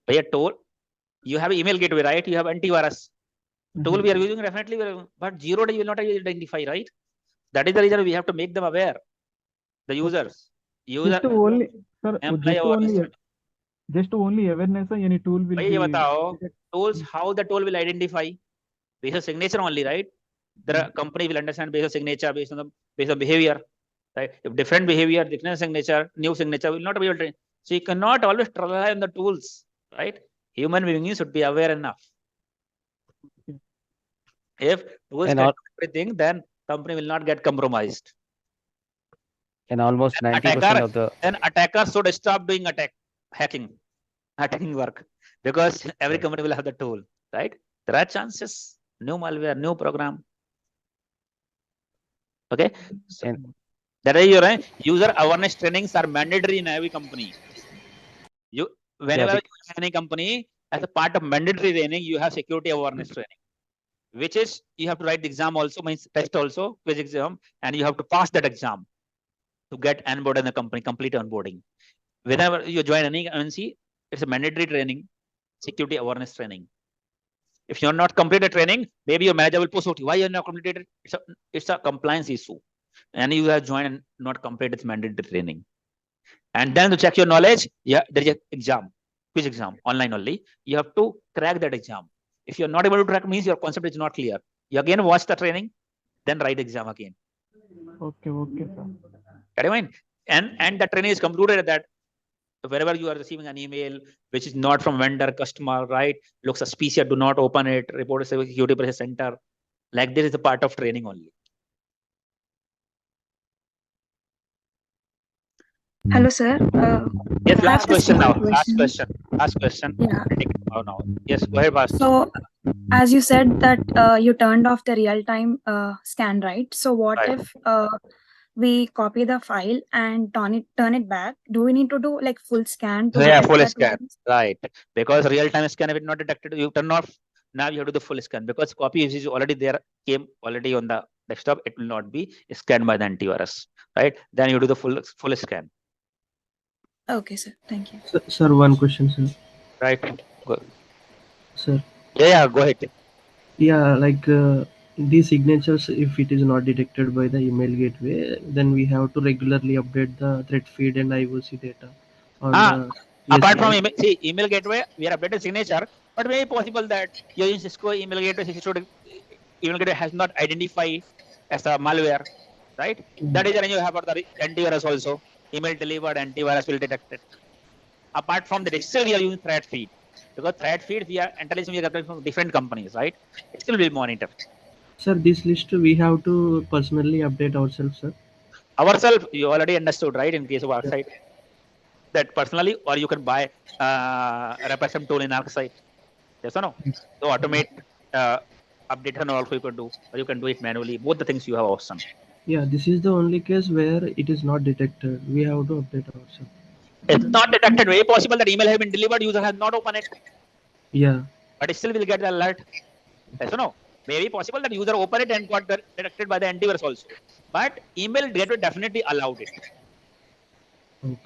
By a tool, you have email gateway, right? You have antivirus. Tool we are using, definitely, but 0 day you will not identify, right? That is the reason we have to make them aware. The users. Just only, sir, just only awareness. Any tool will be. Tools, how the tool will identify? Based on signature only, right? The company will understand based on signature, based on behavior, right? If different behavior, different signature, new signature will not be able to. So you cannot always rely on the tools, right? Human beings should be aware enough. If tools can do everything, then company will not get compromised. And almost 90% of the attackers should stop doing hacking work, because every company will have the tool, right? There are chances, new malware, new program. Okay. So, that is your user awareness trainings are mandatory in every company. Whenever you have any company, as a part of mandatory training, you have security awareness training, which is you have to write the exam also, means test also, quiz exam, and you have to pass that exam to get onboarded in the company, complete onboarding. Whenever you join any MNC, it's a mandatory training, security awareness training. If you're not completed training, maybe your manager will post out, why you're not completed? It's a compliance issue. And you have joined and not completed mandatory training. And then to check your knowledge, there is an exam, quiz exam, online only. You have to crack that exam. If you're not able to crack, means your concept is not clear. You again watch the training, then write exam again. Okay, sir. Get it? And the training is concluded that wherever you are receiving an email which is not from vendor, customer, right? Looks suspicious, do not open it, report to security process center. Like this is a part of training only. Hello, sir. Yes, last question now. Last question. Yeah. Now. Yes, go ahead, Bas. So, as you said that you turned off the real-time scan, right? So, what if we copy the file and turn it back? Do we need to do like full scan? Yeah, full scan, right? Because real-time scan, if it's not detected, you turn off. Now you have to do the full scan because copy is already there, came already on the desktop. It will not be scanned by the antivirus, right? Then you do the full scan. Okay, sir. Thank you. Sir, one question, sir. Right. Go. Sir. Yeah, go ahead. Yeah, like these signatures, if it is not detected by the email gateway, then we have to regularly update the threat feed and IOC data. Apart from email gateway, we are updating signature, but maybe possible that using Cisco email gateway, email gateway has not identified as a malware, right? That is when you have the antivirus also. Email delivered, antivirus will detect it. Apart from that, still we are using threat feed because threat feed we are intelligence we are getting from different companies, right? It still will monitor. Sir, this list we have to personally update ourselves, sir. Ourselves, you already understood, right? In case of our site, that personally, or you can buy a repression tool in our site. Yes or no? So automate update and also you can do, or you can do it manually. Both the things you have option. Yeah, this is the only case where it is not detected. We have to update ourselves. It's not detected. Very possible that email has been delivered. User has not opened it. Yeah. But still will get the alert. Yes or no? Maybe possible that user opened it and got detected by the antivirus also. But email gateway definitely allowed it. Okay.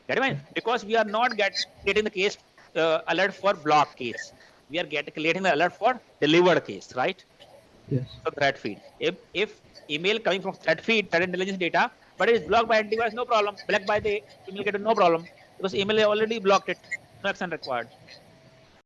Get it? Because we are not getting the case alert for block case. We are getting the alert for delivered case, right? Yes. So threat feed. If email coming from threat feed, threat intelligence data, but it is blocked by antivirus, no problem. Blocked by the email gateway, no problem. Because email already blocked it. No action required.